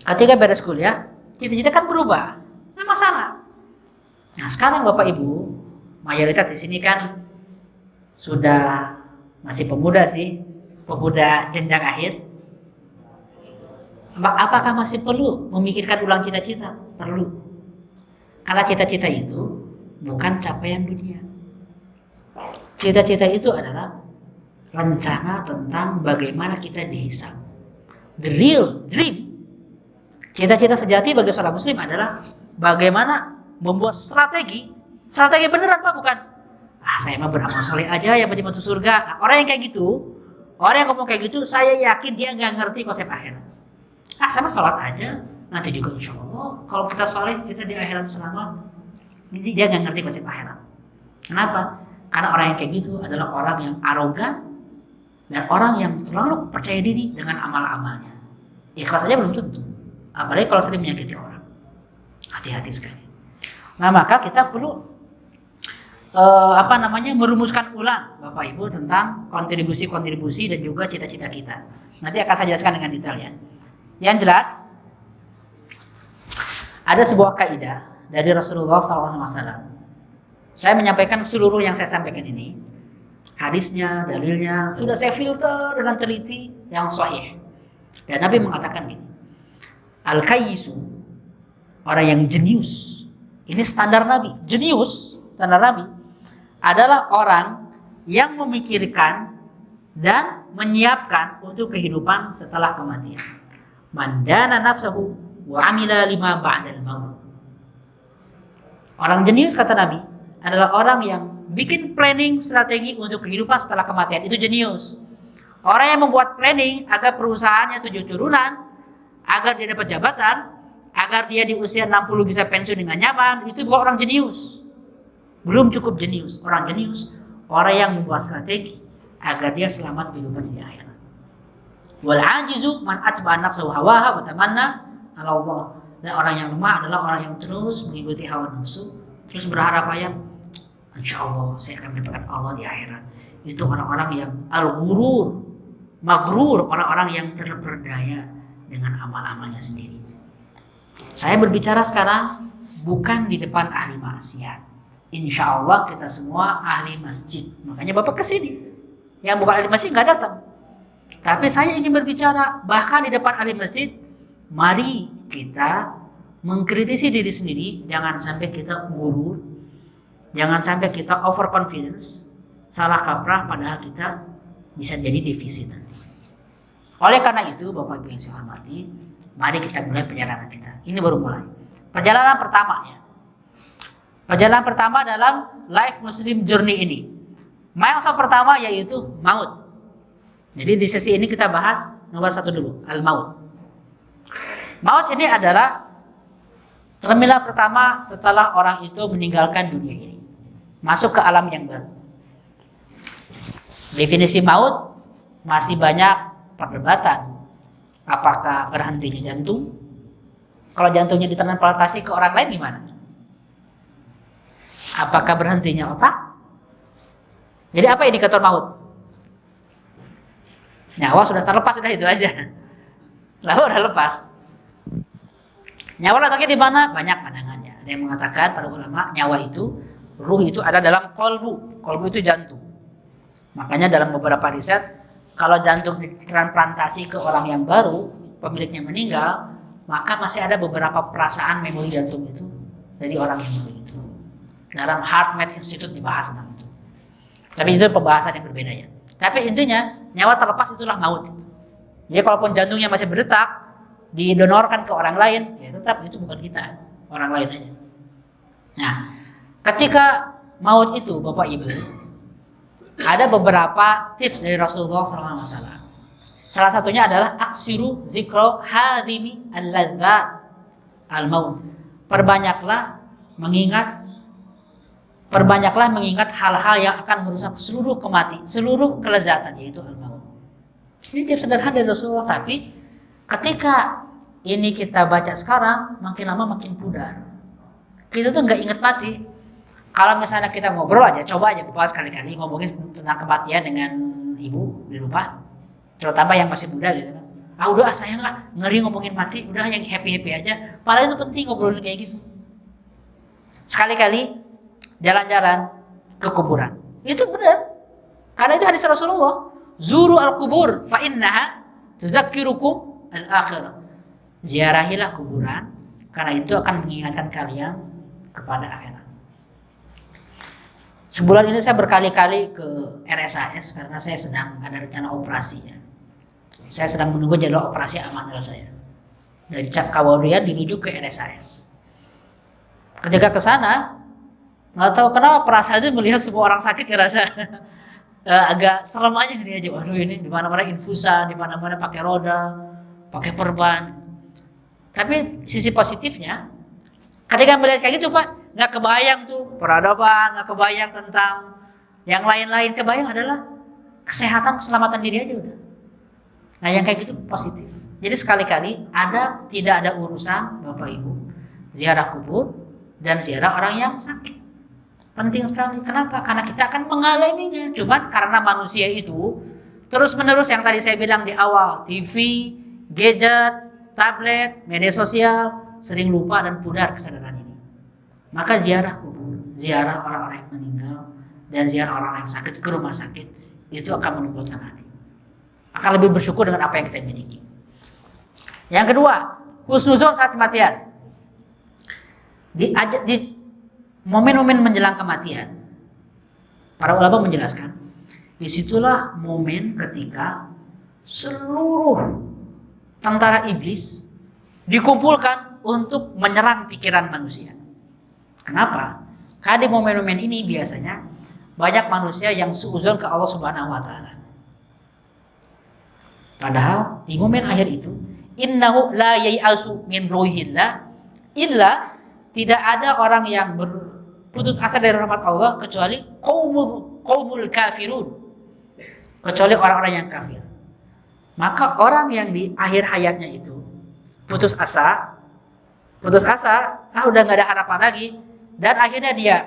ketika beres kuliah, cita-cita kan berubah. Nggak masalah. Nah, sekarang Bapak Ibu, mayoritas di sini kan sudah masih pemuda sih, pemuda jenjang akhir. Apakah masih perlu memikirkan ulang cita-cita? Perlu. Karena cita-cita itu bukan capaian dunia. Cita-cita itu adalah rencana tentang bagaimana kita dihisab. The real dream. Cita-cita sejati bagi seorang muslim adalah bagaimana membuat strategi beneran Pak, bukan saya mah beramal soleh aja yang penting masuk surga. Nah, orang yang kayak gitu, orang yang ngomong kayak gitu, saya yakin dia nggak ngerti konsep akhirat. Sama sholat aja, nanti juga insya Allah kalau kita soleh kita di akhirat selamat. Dia nggak ngerti konsep akhirat. Kenapa? Karena orang yang kayak gitu adalah orang yang arogan dan orang yang terlalu percaya diri dengan amal-amalnya. Ikhlas saja belum tentu. Apalagi kalau sering menyakiti orang. Hati-hati sekali. Nah maka kita perlu merumuskan ulang Bapak Ibu tentang kontribusi dan juga cita-cita kita. Nanti akan saya jelaskan dengan detail ya. Yang jelas ada sebuah kaidah dari Rasulullah SAW. Saya menyampaikan seluruh yang saya sampaikan ini, hadisnya, dalilnya sudah saya filter dengan teliti yang sahih. Dan Nabi mengatakan gini, al-kayyisu, orang yang jenius, ini standar Nabi, jenius, standar Nabi adalah orang yang memikirkan dan menyiapkan untuk kehidupan setelah kematian. Mandana nafsahu wa amila lima ba'dal maut. Orang jenius kata Nabi adalah orang yang bikin planning strategi untuk kehidupan setelah kematian. Itu jenius. Orang yang membuat planning agar perusahaannya 7 turunan, agar dia dapat jabatan, agar dia di usia 60 bisa pensiun dengan nyaman, itu bukan orang jenius. Belum cukup jenius. Orang jenius, orang yang membuat strategi agar dia selamat kehidupan di akhirat. Wal ajizu man atba'a nafsahu hawaha wa tamanna 'ala Allah. Dan orang yang lemah adalah orang yang terus mengikuti hawa nafsu, terus berharap insya Allah saya akan mendapatkan Allah di akhirat. Itu orang-orang yang al-ghurur, maghrur, orang-orang yang terperdaya dengan amal-amalnya sendiri. Saya berbicara sekarang bukan di depan ahli maksiat. Insya Allah kita semua ahli masjid. Makanya Bapak kesini. Yang bukan ahli masjid nggak datang. Tapi saya ingin berbicara bahkan di depan ahli masjid. Mari kita mengkritisi diri sendiri. Jangan sampai kita gurur. Jangan sampai kita overconfidence. Salah kaprah padahal kita bisa jadi defisit nanti. Oleh karena itu Bapak Ibu yang saya hormati, mari kita mulai perjalanan kita. Ini baru mulai. Perjalanan pertama ya. Perjalanan pertama dalam life Muslim journey ini. Milestone pertama yaitu maut. Jadi di sesi ini kita bahas nomor 1 dulu, al-maut. Maut ini adalah terminal pertama setelah orang itu meninggalkan dunia ini. Masuk ke alam yang baru. Definisi maut masih banyak perdebatan. Apakah berhentinya jantung? Kalau jantungnya ditransplantasi ke orang lain gimana? Apakah berhentinya otak? Jadi apa indikator maut? Nyawa sudah terlepas, sudah itu aja. Lalu udah lepas. Nyawa letaknya di mana? Banyak pandangannya. Ada yang mengatakan para ulama nyawa itu, ruh itu ada dalam kolbu. Kolbu itu jantung. Makanya dalam beberapa riset, kalau jantung ditransplantasi ke orang yang baru, pemiliknya meninggal, maka masih ada beberapa perasaan memori jantung itu dari orang yang baru itu. Dalam HeartMath Institute dibahas tentang itu. Tapi itu pembahasan yang berbeda ya. Tapi intinya nyawa terlepas itulah maut. Jadi kalaupun jantungnya masih berdetak, didonorkan ke orang lain, ya tetap itu bukan kita, orang lain aja. Nah, ketika maut itu Bapak Ibu, ada beberapa tips dari Rasulullah SAW. Salah satunya adalah aksiru zikro hadimi al-ladzat al-maut. Perbanyaklah mengingat hal-hal yang akan merusak seluruh kelezatan, yaitu al-maut. Ini tips sederhana dari Rasulullah, tapi ketika ini kita baca sekarang, makin lama makin pudar. Kita tuh nggak ingat mati. Kalau misalnya kita ngobrol aja, coba aja Bapak sekali-kali ngomongin tentang kematian dengan ibu di rumah, terutama yang masih muda gitu kan. Udah saya nggak ngeri ngomongin mati, udah yang happy aja. Padahal itu penting ngobrolin kayak gitu. Sekali-kali jalan-jalan ke kuburan, itu benar. Karena itu hadis Rasulullah, zuru al-kubur fa innaha tuzakkirukum al-akhirah. Ziarahilah kuburan, karena itu akan mengingatkan kalian kepada akhirat. Sebulan ini saya berkali-kali ke RSAS karena saya sedang ada rencana operasi ya. Saya sedang menunggu jadwal operasi amanah saya. Dari Kawaduyan dirujuk ke RSAS. Ketika ke sana, nggak tahu kenapa perasaan itu melihat semua orang sakit ngerasa agak serem aja dia aja. Waduh ini di mana-mana infusan, di mana-mana pakai roda, pakai perban. Tapi sisi positifnya, ketika melihat kayak gitu Pak, nggak kebayang tuh peradaban, nggak kebayang tentang yang lain-lain. Kebayang adalah kesehatan, keselamatan diri aja udah. Nah yang kayak gitu positif. Jadi sekali-kali tidak ada urusan Bapak Ibu ziarah kubur dan ziarah orang yang sakit. Penting sekali. Kenapa? Karena kita akan mengalaminya. Cuman karena manusia itu terus-menerus yang tadi saya bilang di awal, TV, gadget, tablet, media sosial, sering lupa dan pudar kesadaran ini. Maka ziarah kubur, ziarah orang-orang yang meninggal, dan ziarah orang-orang yang sakit ke rumah sakit, itu akan melembutkan hati. Akan lebih bersyukur dengan apa yang kita miliki. Yang kedua, husnuzon saat kematian. Di momen-momen menjelang kematian, para ulama menjelaskan, disitulah momen ketika seluruh tentara iblis dikumpulkan untuk menyerang pikiran manusia. Kenapa? Karena di momen-momen ini biasanya banyak manusia yang suudzon ke Allah Subhanahu wa taala. Padahal di momen akhir itu, innahu la yai'asu min ruhillah illa, tidak ada orang yang berputus asa dari rahmat Allah kecuali qaumul kafirun, kecuali orang-orang yang kafir. Maka orang yang di akhir hayatnya itu putus asa, udah nggak ada harapan lagi, dan akhirnya dia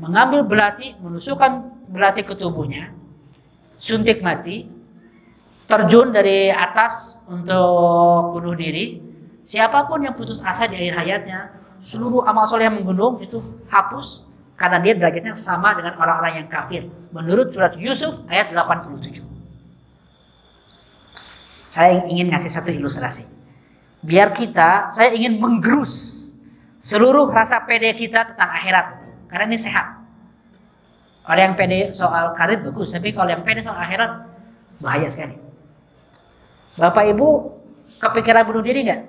mengambil belati, menusukkan belati ke tubuhnya, suntik mati, terjun dari atas untuk bunuh diri, siapapun yang putus asa di akhir hayatnya, seluruh amal soleh yang menggunung itu hapus karena dia derajatnya sama dengan orang-orang yang kafir. Menurut surat Yusuf ayat 87. Saya ingin ngasih satu ilustrasi. Saya ingin menggerus seluruh rasa pede kita tentang akhirat. Karena ini sehat. Orang yang pede soal karir bagus, tapi kalau yang pede soal akhirat bahaya sekali. Bapak Ibu kepikiran bunuh diri nggak?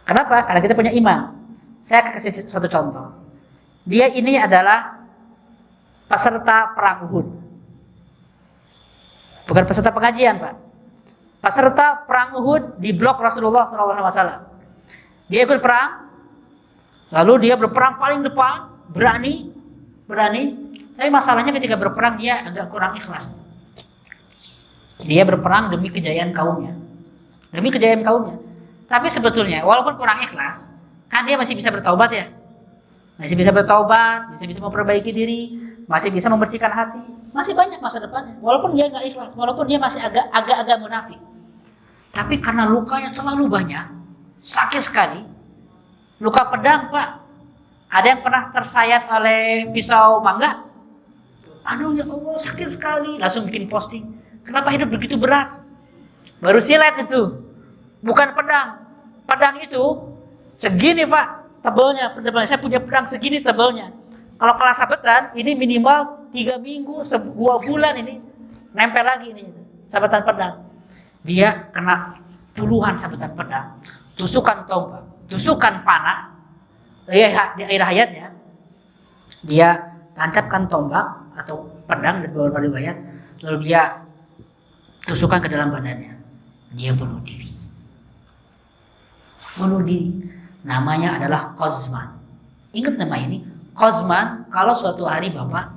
Kenapa? Karena kita punya iman. Saya akan kasih satu contoh. Dia ini adalah peserta perang Uhud. Bukan peserta pengajian, Pak. Peserta perang Uhud di blok Rasulullah SAW. Dia ikut perang, lalu dia berperang paling depan, berani. Tapi masalahnya ketika berperang dia agak kurang ikhlas. Dia berperang demi kejayaan kaumnya. Tapi sebetulnya walaupun kurang ikhlas, kan dia masih bisa bertaubat ya. Masih bisa memperbaiki diri, masih bisa membersihkan hati, masih banyak masa depannya. Walaupun dia nggak ikhlas, walaupun dia masih agak munafik. Tapi karena lukanya terlalu banyak, sakit sekali. Luka pedang, Pak. Ada yang pernah tersayat oleh pisau mangga? Aduh ya Allah, sakit sekali. Langsung bikin posting. Kenapa hidup begitu berat? Baru silet itu. Bukan pedang. Pedang itu segini, Pak, tebalnya. Saya punya pedang segini tebalnya. Kalau kelas sabetan, ini minimal 3 minggu, 2 bulan ini nempel lagi ini sabetan pedang. Dia kena puluhan sabetan pedang, tusukan tombak, tusukan panah. Di akhir hayatnya dia tancapkan tombak atau pedang dari bawah riwayat, lalu dia tusukan ke dalam badannya. Dia bunuh diri. Namanya adalah Qazman. Ingat nama ini, Qazman. Kalau suatu hari Bapak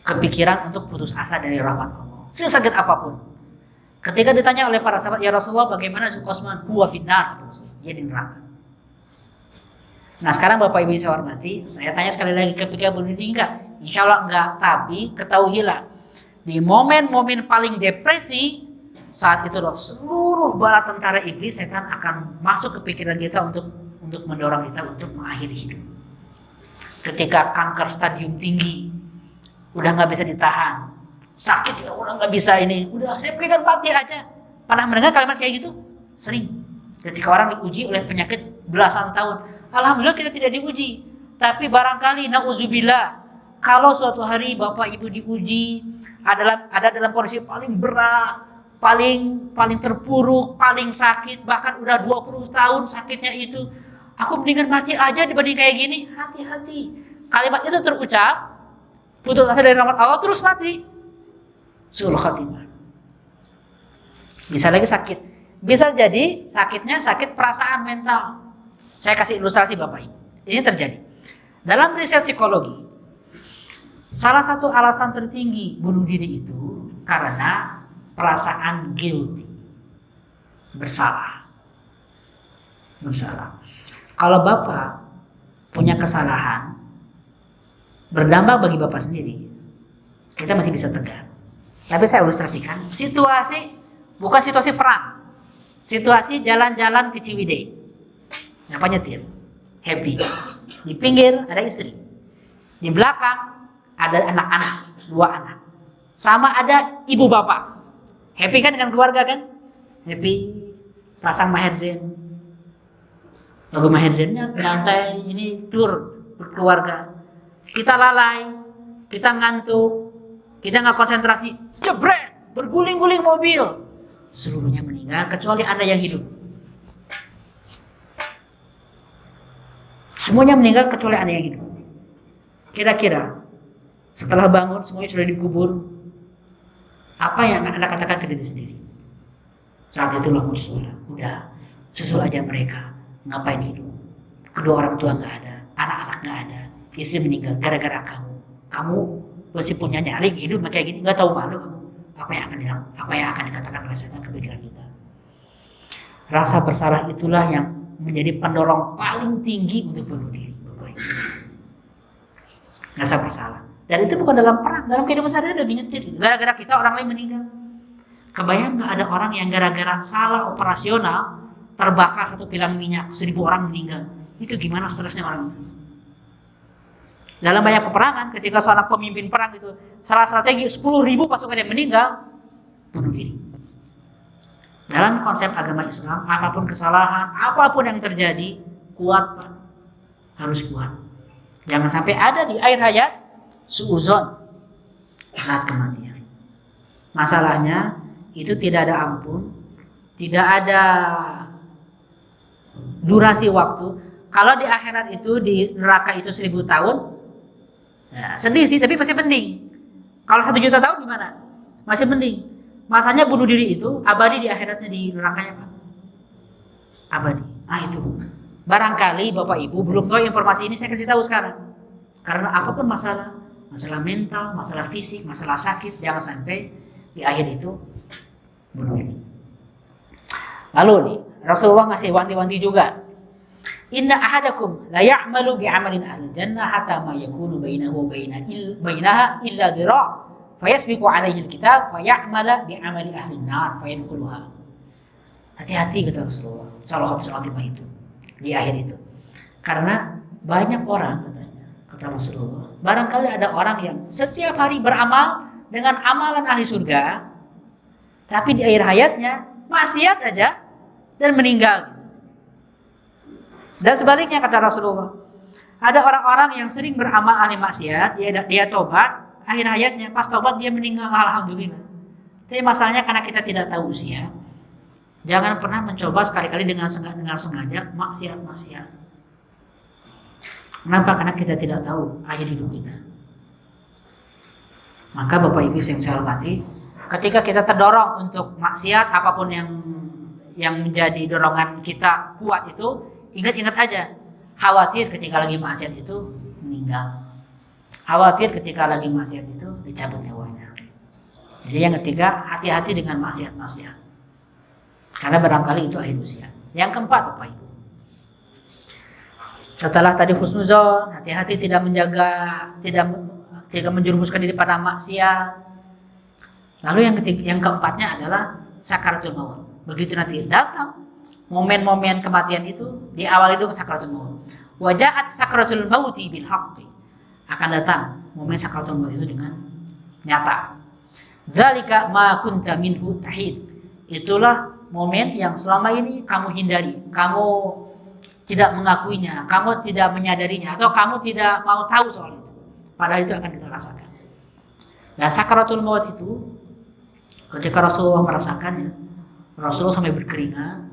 kepikiran untuk putus asa dari rahmat Allah, sesakit apapun, ketika ditanya oleh para sahabat, ya Rasulullah bagaimana Qazman? Huwa finnar, dia di neraka. Nah sekarang Bapak Ibu yang saya hormati, saya tanya sekali lagi, ketika bunuh diri enggak? Insya Allah enggak, tapi ketahuilah di momen-momen paling depresi, saat itu seluruh bala tentara iblis setan akan masuk ke pikiran kita untuk mendorong kita untuk mengakhiri hidup. Ketika kanker stadium tinggi, udah nggak bisa ditahan, sakit ya udah nggak bisa ini, udah saya pengen mati aja. Pernah mendengar kalimat kayak gitu? Sering. Ketika orang diuji oleh penyakit belasan tahun, alhamdulillah kita tidak diuji. Tapi barangkali nauzubillah, kalau suatu hari Bapak Ibu diuji ada dalam kondisi paling berat, paling terpuruk, paling sakit, bahkan udah 20 tahun sakitnya itu, aku mendingan mati aja dibanding kayak gini. Hati-hati. Kalimat itu terucap, putus asa dari rahmat Allah, terus mati. Su'ul khatimah. Bisa lagi sakit. Bisa jadi sakitnya sakit perasaan mental. Saya kasih ilustrasi Bapak Ibu. Ini terjadi. Dalam riset psikologi, salah satu alasan tertinggi bunuh diri itu karena perasaan guilty, bersalah. Kalau Bapak punya kesalahan, berdampak bagi Bapak sendiri, kita masih bisa tegar. Tapi saya ilustrasikan situasi, bukan situasi perang, situasi jalan-jalan ke Ciwidey. Bapak nyetir, happy. Di pinggir ada istri, di belakang ada anak-anak, 2 anak, sama ada ibu bapak. Happy kan dengan keluarga kan? Happy, pasang Maher Zain. Lagu Maher Zainnya nyantai, ini tur berkeluarga. Kita lalai, kita ngantuk, kita nggak konsentrasi, jebret, berguling-guling mobil. Seluruhnya meninggal kecuali Anda yang hidup. Semuanya meninggal kecuali Anda yang hidup. Kira-kira setelah bangun semuanya sudah dikubur, apa yang akan Anda katakan ke diri sendiri? Saat itulah muncul suara, udah susul aja mereka, ngapain hidup? Kedua orang tua nggak ada, anak-anak nggak ada, istri meninggal gara-gara kamu. Kamu masih punya nyali hidup kayak gini, nggak tahu malu kamu. Apa yang akan dikatakan oleh setan ke pikiran kita? Rasa bersalah itulah yang menjadi pendorong paling tinggi untuk bunuh diri. Rasa bersalah. Dan itu bukan dalam perang, dalam kehidupan sehari-hari udah dinyetir. Gara-gara kita orang lain meninggal. Kebayang nggak ada orang yang gara-gara salah operasional terbakar satu kilang minyak, 1.000 orang meninggal. Itu gimana stresnya orang itu? Dalam banyak peperangan, ketika seorang pemimpin perang itu salah strategi, 10.000 pasukan yang meninggal, bunuh diri. Dalam konsep agama Islam, apapun kesalahan, apapun yang terjadi, kuat Pak. Harus kuat. Jangan sampai ada di akhir hayat suuzon saat kematian. Masalahnya itu tidak ada ampun, tidak ada durasi waktu. Kalau di akhirat itu, di neraka itu 1.000 tahun, ya, sedih sih, tapi masih mending. Kalau 1 juta tahun gimana? Masih mending. Masanya bunuh diri itu abadi di akhiratnya, di nerakanya Pak. Abadi. Ah itu. Barangkali Bapak Ibu belum tahu informasi ini, saya kasih tahu sekarang. Karena apapun masalah mental, masalah fisik, masalah sakit, jangan sampai di akhir itu bunuh diri. Lalu nih, Rasulullah ngasih wanti-wanti juga. Inna ahadakum la ya'malu bi'amalin ahli jannah hatta ma yakunu bainahu wa bainaha illa dhira' fayasbiqu 'alaihi alkitab fay'amala bi'amali ahli an-nar fayadkhuluha. Hati-hati kata Rasulullah sallallahu alaihi itu di akhir itu. Karena banyak orang katanya, kata Rasulullah, barangkali ada orang yang setiap hari beramal dengan amalan ahli surga, tapi di akhir hayatnya maksiat aja dan meninggal. Dan sebaliknya kata Rasulullah, ada orang-orang yang sering beramal ahli maksiat, dia tobat, akhir hayatnya pas tobat dia meninggal, alhamdulillah. Tapi masalahnya karena kita tidak tahu usia, jangan pernah mencoba sekali-kali dengan sengaja maksiat. Kenapa? Karena kita tidak tahu akhir hidup kita. Maka Bapak Ibu yang saya hormati, ketika kita terdorong untuk maksiat, apapun yang menjadi dorongan kita kuat itu, ingat-ingat aja, khawatir ketika lagi maksiat itu meninggal. Khawatir ketika lagi maksiat itu dicabut nyawanya. Jadi yang ketiga, hati-hati dengan maksiat-maksiat. Karena barangkali itu akhir usia. Yang keempat Bapak Ibu, setelah tadi husnuzon, hati-hati tidak menjerumuskan diri pada maksiat. Lalu yang keempatnya adalah sakaratul maut. Begitu nanti datang momen-momen kematian itu, diawali dengan sakaratul maut. Wajahat sakaratul mauti bil haqqi. Akan datang momen sakaratul maut itu dengan nyata. Dzalika ma kunta minhu tahid. Itulah momen yang selama ini kamu hindari, kamu tidak mengakuinya, kamu tidak menyadarinya, atau kamu tidak mau tahu soal itu. Padahal itu akan kita rasakan. Nah, sakaratul maut itu ketika Rasulullah merasakannya, Rasulullah sampai berkeringat,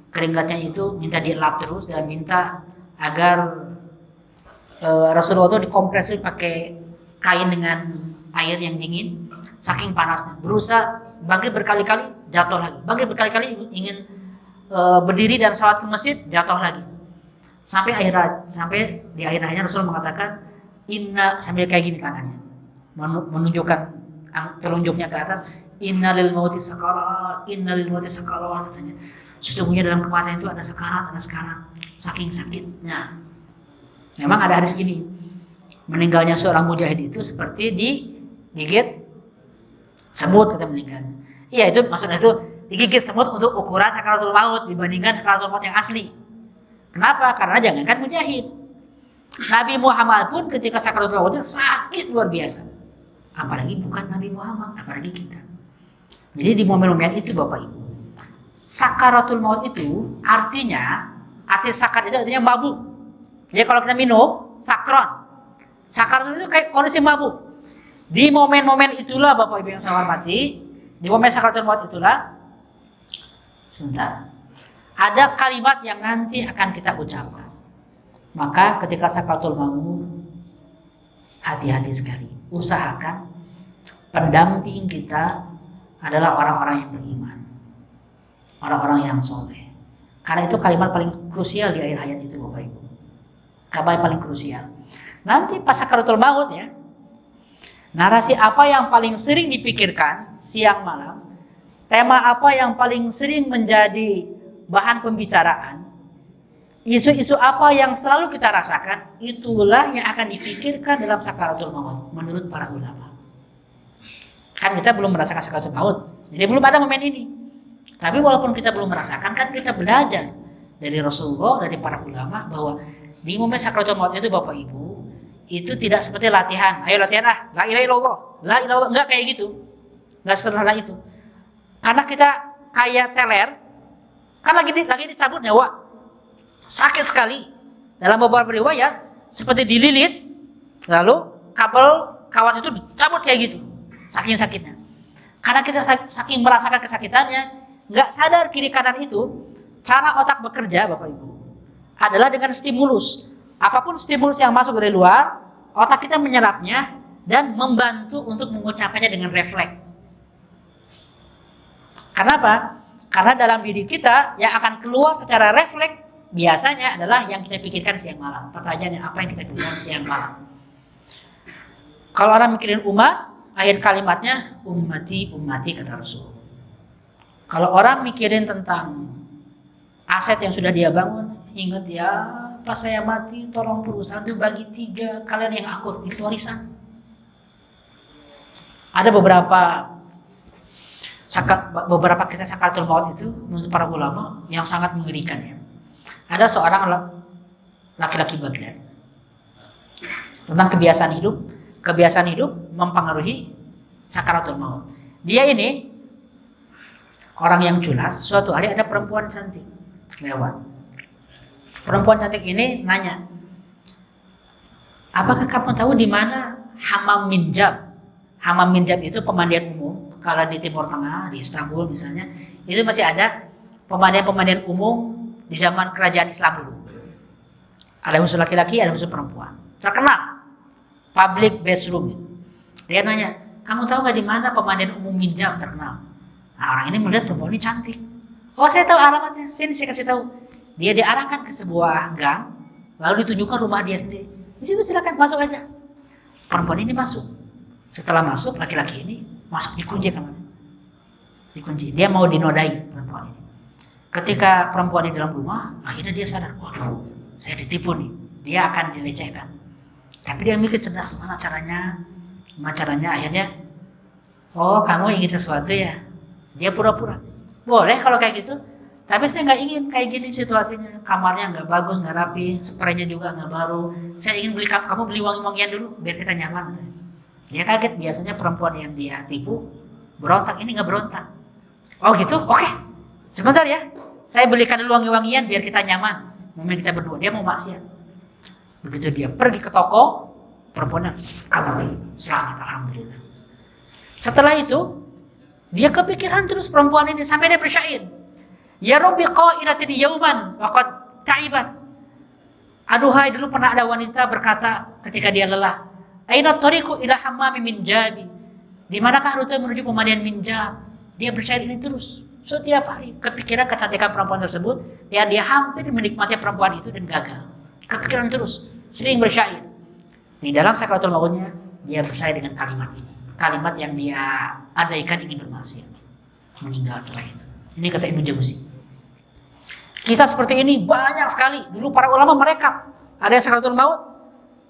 keringatnya itu minta dielap terus dan minta agar Rasulullah itu dikompresi pakai kain dengan air yang dingin, saking panasnya. Berusaha bangkit berkali-kali, jatuh lagi. Bangkit berkali-kali ingin berdiri dan sholat ke masjid, jatuh lagi. Sampai di akhirnya Rasul mengatakan sambil kayak gini tangannya, menunjukkan telunjuknya ke atas, innalil mauti sakarat katanya. Sesungguhnya dalam kematian itu ada sekarat, saking sakitnya. Memang ada hadis gini, meninggalnya seorang mujahid itu seperti digigit semut kata meninggalnya. Iya, itu maksudnya itu digigit semut untuk ukuran sakaratul maut dibandingkan sakaratul maut yang asli. Kenapa? Karena jangankan mujahid, Nabi Muhammad pun ketika sakaratul mautnya sakit luar biasa. Apalagi bukan Nabi Muhammad, apalagi kita. Jadi di momen-momen itu Bapak Ibu, sakaratul maut itu arti sakar itu artinya mabuk. Jadi kalau kita minum sakron, sakaratul itu kayak kondisi mabuk. Di momen-momen itulah Bapak Ibu yang saya hormati, di momen sakaratul maut itulah, sebentar, ada kalimat yang nanti akan kita ucapkan. Maka ketika sakaratul maut, hati-hati sekali. Usahakan pendamping kita adalah orang-orang yang beriman, orang-orang yang soleh. Karena itu kalimat paling krusial di akhir hayat itu Bapak Ibu. Kalimat paling krusial. Nanti pas sakaratul maut ya, narasi apa yang paling sering dipikirkan siang malam, tema apa yang paling sering menjadi bahan pembicaraan, isu-isu apa yang selalu kita rasakan, itulah yang akan difikirkan dalam sakaratul maut menurut para ulama. Kan kita belum merasakan sakaratul maut. Jadi belum ada momen ini. Tapi walaupun kita belum merasakan, kan kita belajar dari Rasulullah, dari para ulama bahwa di momen sakaratul maut itu Bapak Ibu, itu tidak seperti latihan. Ayo latihan la ilaha illallah. La ilaha illallah, enggak kayak gitu. Enggak sederhana itu. Karena kita kayak teler, kan lagi dicabut nyawa. Sakit sekali. Dalam beberapa riwayat seperti dililit, lalu kabel kawat itu dicabut kayak gitu. Saking sakitnya. Karena kita saking merasakan kesakitannya, nggak sadar kiri kanan itu, cara otak bekerja Bapak Ibu adalah dengan stimulus. Apapun stimulus yang masuk dari luar, otak kita menyerapnya dan membantu untuk mengucapkannya dengan refleks. Kenapa? Karena dalam diri kita yang akan keluar secara refleks biasanya adalah yang kita pikirkan siang malam. Pertanyaannya, apa yang kita pikirkan siang malam? Kalau orang mikirin umat, akhir kalimatnya ummati ummati kata Rasul. Kalau orang mikirin tentang aset yang sudah dia bangun, ingat ya, pas saya mati tolong perusahaan itu bagi 3, kalian yang aku, itu warisan. Ada beberapa kisah sakaratul maut itu menurut para ulama yang sangat mengerikan ya. Ada seorang laki-laki Baghdad tentang kebiasaan hidup mempengaruhi sakaratul maut. Dia ini orang yang culas. Suatu hari ada perempuan cantik lewat. Perempuan cantik ini nanya, apakah kamu tahu di mana Hammam Minjab? Hammam Minjab itu pemandian umum. Kalau di Timur Tengah, di Istanbul misalnya, itu masih ada pemandian umum di zaman kerajaan Islam dulu. Ada khusus laki-laki, ada khusus perempuan. Terkenal, public bathroom. Dia nanya, kamu tahu nggak di mana pemandian umum Minjab terkenal? Nah, orang ini melihat perempuan ini cantik. Oh, saya tahu alamatnya. Sini saya kasih tahu. Dia diarahkan ke sebuah gang, lalu ditunjukkan rumah dia sendiri. Di situ silakan masuk aja. Perempuan ini masuk. Setelah masuk, laki-laki ini masuk, dikunci kamarnya. Dikunci. Dia mau dinodai perempuan ini. Ketika perempuan ini dalam rumah, akhirnya dia sadar, waduh, saya ditipu nih. Dia akan dilecehkan. Tapi dia mikir cerdas, gimana caranya? Gimana caranya? Akhirnya, oh kamu ingin sesuatu ya? Dia pura-pura. Boleh kalau kayak gitu. Tapi saya nggak ingin kayak gini situasinya. Kamarnya nggak bagus, nggak rapi, spraynya juga nggak baru. Saya ingin kamu beli wangi-wangian dulu, biar kita nyaman. Dia kaget, biasanya perempuan yang dia tipu berontak, ini nggak berontak. Oh gitu, oke. Sebentar ya, saya belikan dulu wangi-wangian biar kita nyaman. Momen kita berdua, dia mau maksiat. Begitu dia pergi ke toko, perempuannya kabur, selamat, alhamdulillah. Setelah itu, dia kepikiran terus perempuan ini sampai dia bersyair. Ya Rabbi qa'ilatin yauman waqad ta'ibat. Aduhai, dulu pernah ada wanita berkata ketika dia lelah, aina tariqu ila hammami minjabi. Di manakah rute menuju pemandian minjab? Dia bersyair ini terus. Setiap hari kepikiran kecantikan perempuan tersebut, dan dia hampir menikmati perempuan itu dan gagal. Kepikiran terus, sering bersyair. Di dalam sakaratul mautnya dia bersyair dengan kalimat ini. Kalimat yang dia andaikan ingin bermaksiat. Meninggal setelah itu. Ini kata Ibnu Jauzi. Kisah seperti ini banyak sekali. Dulu para ulama merekap. Ada yang sakaratul maut,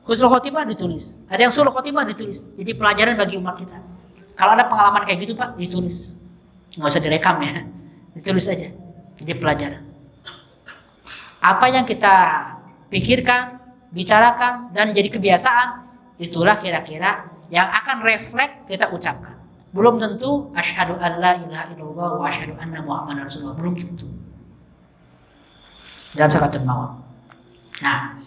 husnul khotimah ditulis. Ada yang sulul khotimah ditulis. Jadi pelajaran bagi umat kita. Kalau ada pengalaman kayak gitu Pak, ditulis. Nggak usah direkam ya. Ditulis aja. Jadi pelajaran. Apa yang kita pikirkan, bicarakan, dan jadi kebiasaan, itulah kira-kira yang akan refleks kita ucapkan. Belum tentu asyhadu an la ilaha illallah wa asyhadu anna muhammadar rasulullah. Belum tentu. Dalam sakaratul maut. Nah,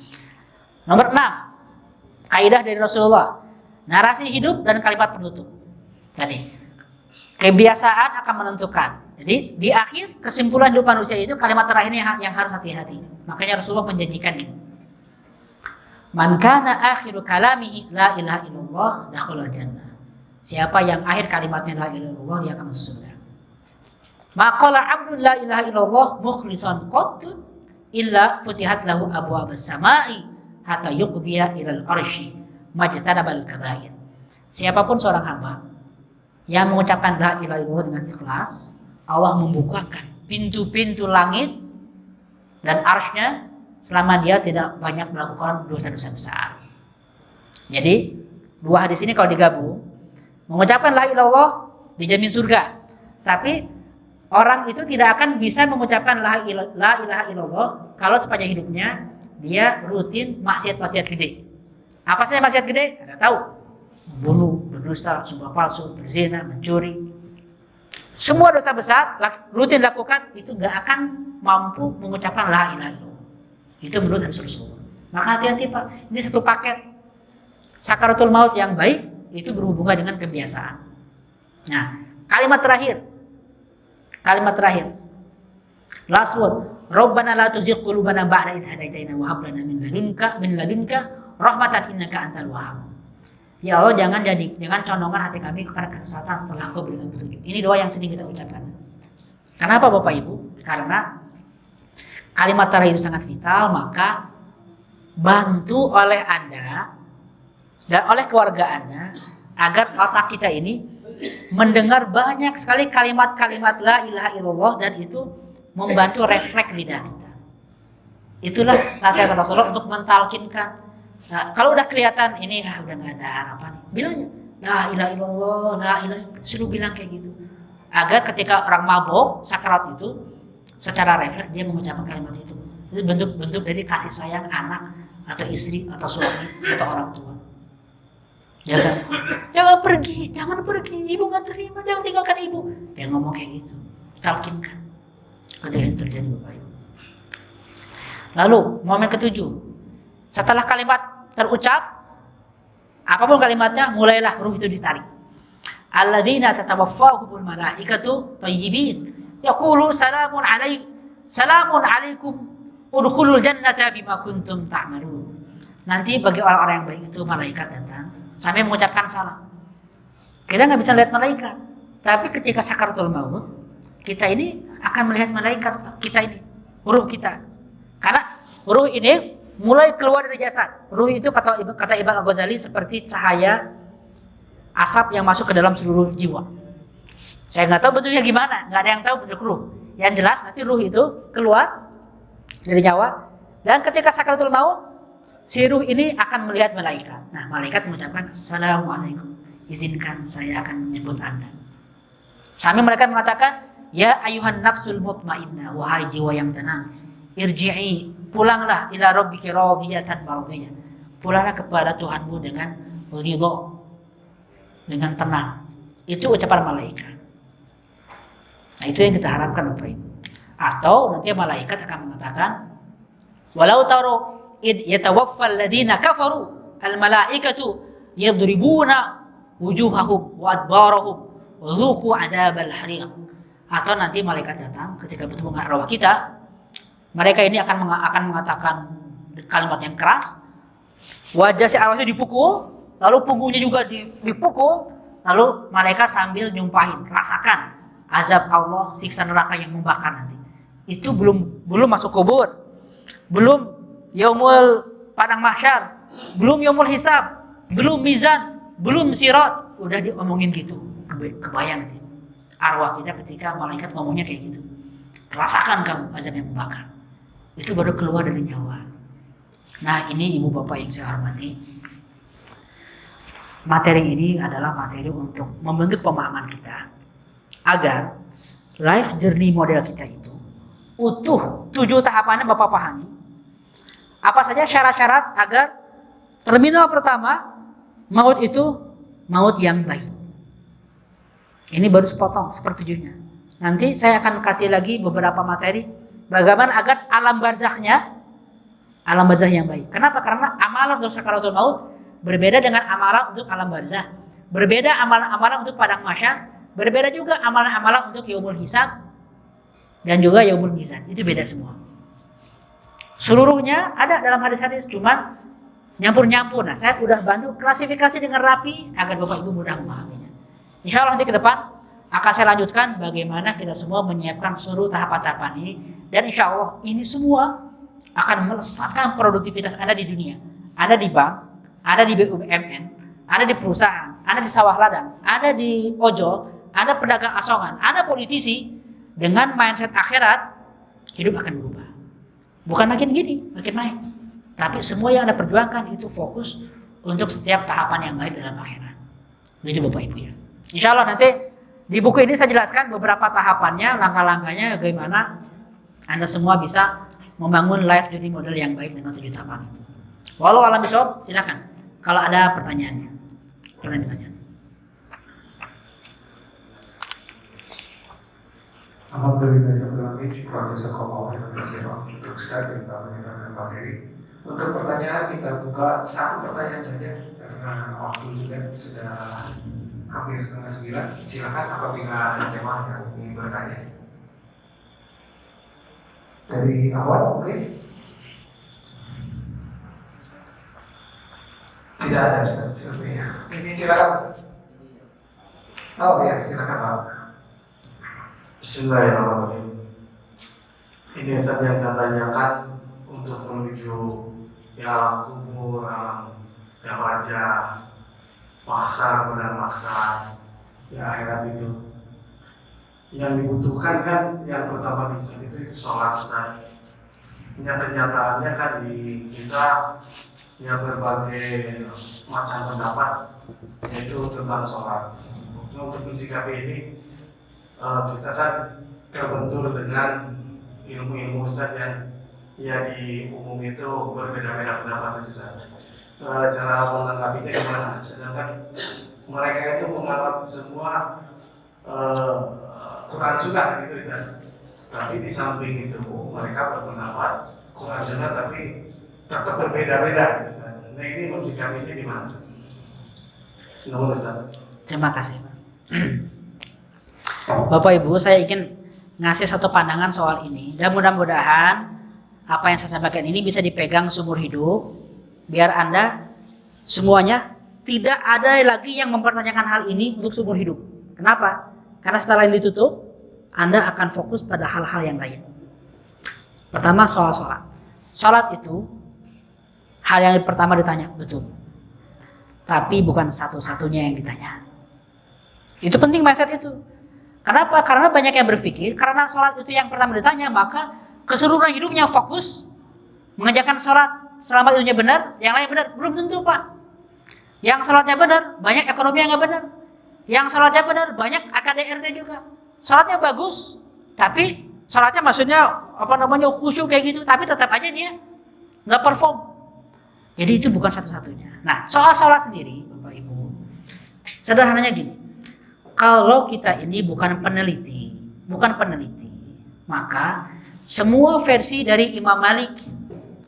nomor 6, kaidah dari Rasulullah, narasi hidup dan kalimat penutup. Jadi, kebiasaan akan menentukan. Jadi, di akhir kesimpulan hidup manusia itu kalimat terakhirnya yang harus hati-hati. Makanya Rasulullah menjanjikan ini. Man kana akhiru kalamihi la ilaha illallah dakhala jannah. Siapa yang akhir kalimatnya la ilaha illallah, dia akan masuk surga. Maqala abdul la ilaha illallah mukhlishan qattun illa futihat lahu abwabus samai hatta yuqdiya ilal arsy majtanabal kabair. Siapapun seorang hamba yang mengucapkan la ilaha illallah dengan ikhlas, Allah membukakan pintu-pintu langit dan arsy-Nya selama dia tidak banyak melakukan dosa-dosa besar. Jadi dua hadis ini kalau digabung, Mengucapkan la ilaha illallah dijamin surga. Tapi orang itu tidak akan bisa mengucapkan la ilaha illallah kalau sepanjang hidupnya dia rutin maksiat-maksiat gede. Apa saja maksiat gede? Anda tahu. Membunuh, berdusta, sumpah palsu, berzina, mencuri. Semua dosa besar rutin lakukan itu nggak akan mampu mengucapkan la ilaha illallah. Itu menurut hadis Rasulullah. Maka hati-hati Pak, ini satu paket. Sakaratul maut yang baik itu berhubungan dengan kebiasaan. Nah, kalimat terakhir. Last word. Rabbana la tuzigh qulubana ba'da idh hadaitana wa hab lana min ladunka rahmatan innaka antal wahhab. Ya Allah, jangan condongkan hati kami kepada kesesatan setelah Engkau berikan petunjuk. Ini doa yang sering kita ucapkan. Kenapa Bapak Ibu? Karena kalimat terakhir itu sangat vital, maka bantu oleh Anda dan oleh keluarga Anda agar otak kita ini mendengar banyak sekali kalimat-kalimat la ilaha illallah dan itu membantu refleks lidah kita. Itulah nasihat Rasulullah untuk mentalkinkan. Nah, kalau udah kelihatan ini udah nggak ada harapan, bilangnya la ilaha illallah, la ilaha, suruh bilang kayak gitu. Agar ketika orang mabuk, sakarat itu secara refleks dia mengucapkan kalimat itu. Itu bentuk-bentuk dari kasih sayang anak atau istri atau suami atau orang tua. Jangan pergi, ibu nggak terima, jangan tinggalkan ibu. Dia ngomong kayak gitu, talkinkan. Ketika itu terjadi Bapak Ibu. Lalu momen ketujuh, setelah kalimat terucap, apapun kalimatnya, mulailah ruh itu ditarik. Alladzina tatawaffahumul malaikatu thayyibin yaqulu salamun alaikum udkhulul jannata bima kuntum ta'malun. Nanti bagi orang-orang yang baik itu malaikat datang sampai mengucapkan salam. Kita nggak bisa lihat malaikat, tapi ketika sakaratul maut, kita ini akan melihat malaikat, kita ini, ruh kita. Karena ruh ini mulai keluar dari jasad. Ruh itu kata Imam Al-Ghazali seperti cahaya asap yang masuk ke dalam seluruh jiwa. Saya nggak tahu bentuknya gimana, nggak ada yang tahu bentuk ruh. Yang jelas nanti ruh itu keluar dari nyawa dan ketika sakaratul maut, si ruh ini akan melihat malaikat. Nah, malaikat mengucapkan assalamualaikum. Izinkan saya akan menyebut Anda. Sambil mereka mengatakan, ya ayuhan nafsul mutmainnah, wahai jiwa yang tenang, irji'i, pulanglah ila rabbiki radiyatan mardiyah. Pulanglah kepada Tuhanmu dengan ridho, dengan tenang. Itu ucapan malaikat. Nah, itu yang kita harapkan Bapak Ibu. Atau nanti malaikat akan mengatakan, walau taro id yatawaffal ladina kafaru al malaikatu yadribuna wujuhahum wa adbarahum wa dhuqu adabal hariq. Atau nanti malaikat datang ketika bertemu dengan arwah kita, mereka ini akan mengatakan kalimat yang keras, wajah si arwahnya dipukul, lalu punggungnya juga dipukul, lalu malaikat sambil nyumpahin, rasakan azab Allah, siksa neraka yang membakar nanti. Itu belum masuk kubur, belum yaumul padang mahsyar, belum yaumul hisab, belum mizan, belum sirat, udah diomongin gitu. Kebayang nanti arwah kita ketika malaikat ngomongnya kayak gitu, rasakan kamu azab yang membakar. Itu baru keluar dari nyawa. Nah, ini ibu bapak yang saya hormati, materi ini adalah materi untuk membentuk pemahaman kita agar life journey model kita itu utuh. 7 tahapannya bapak pahami. Apa saja syarat-syarat agar terminal pertama maut itu maut yang baik. Ini baru sepotong sepertujuhnya. Nanti saya akan kasih lagi beberapa materi bagaimana agar alam barzakh yang baik. Kenapa? Karena amalan untuk sakaratul maut berbeda dengan amalan untuk alam barzakh. Berbeda amalan-amalan untuk padang mahsyar, berbeda juga amalan-amalan untuk yaumul hisab dan juga yaumul mizan. Itu beda semua. Seluruhnya ada dalam hadis-hadis, cuman nyampur-nyampur. Nah, saya udah bantu klasifikasi dengan rapi agar Bapak Ibu mudah memahaminya. Insya Allah nanti ke depan akan saya lanjutkan bagaimana kita semua menyiapkan seluruh tahapan-tahapan ini. Dan insya Allah ini semua akan melesatkan produktivitas Anda di dunia. Anda di bank, Anda di BUMN, Anda di perusahaan, Anda di sawah ladang, Anda di ojol, Anda pedagang asongan, Anda politisi. Dengan mindset akhirat, hidup akan berubah. Bukan makin gini, makin naik. Tapi semua yang Anda perjuangkan itu fokus untuk setiap tahapan yang baik dalam akhirat. Begitu Bapak Ibu ya. Insya Allah nanti di buku ini saya jelaskan beberapa tahapannya, langkah-langkahnya bagaimana Anda semua bisa membangun life journey model yang baik dengan 7 tahapan itu. Walau alam bisawab, silakan. Kalau ada pertanyaannya. Pertanyaan. Alhamdulillah, syukur jazakallahu khairan untuk Ustaz yang telah menerangkan materi. Untuk pertanyaan kita buka satu pertanyaan saja karena waktu juga sudah hampir setengah 9. Silakan apabila ada jemaah yang ingin bertanya. Dari awal mungkin tidak ada Ustaz sepertinya. Ini silakan. Oh ya, silakan Pak. Bismillahirrahmanirrahim. Ini Ustaz yang saya tanyakan untuk menuju alam kubur, alam wajah, mahsyar, benar mahsyar, akhirat itu. Yang dibutuhkan kan yang pertama di Islam itu sholat Ustaz. Kenyataannya kan di kita yang berbagai macam pendapat yaitu tentang sholat. Untuk mensikapi ini kita kan terbentur dengan ilmu-ilmu Ustaz yang ya di umum itu berbeda-beda pendapat itu Ustaz. Cara menanggapinya gimana? Sedangkan mereka itu menganggap semua Quran sunnah gitu Ustaz. Tapi di samping itu mereka berpendapat Quran sunnah tapi tetap berbeda-beda gitu Ustaz. Nah ini mensikapinya gimana? Nuhun Ustaz. Terima kasih Pak. Bapak Ibu, saya ingin ngasih satu pandangan soal ini dan mudah-mudahan apa yang saya sampaikan ini bisa dipegang seumur hidup biar Anda semuanya tidak ada lagi yang mempertanyakan hal ini untuk seumur hidup. Kenapa? Karena setelah ini ditutup Anda akan fokus pada hal-hal yang lain. Pertama soal sholat. Sholat itu hal yang pertama ditanya, betul. Tapi bukan satu-satunya yang ditanya. Itu penting mindset itu. Kenapa? Karena banyak yang berpikir karena sholat itu yang pertama ditanya maka keseluruhan hidupnya fokus mengerjakan sholat selama itunya benar, yang lain benar. Belum tentu Pak. Yang sholatnya benar, banyak ekonomi yang nggak benar. Yang sholatnya benar, banyak AKDRT juga. Sholatnya bagus, tapi sholatnya maksudnya khusyuk kayak gitu, tapi tetap aja dia nggak perform. Jadi itu bukan satu-satunya. Nah soal sholat sendiri, Bapak Ibu, sederhananya gini. Kalau kita ini bukan peneliti, maka semua versi dari Imam Malik,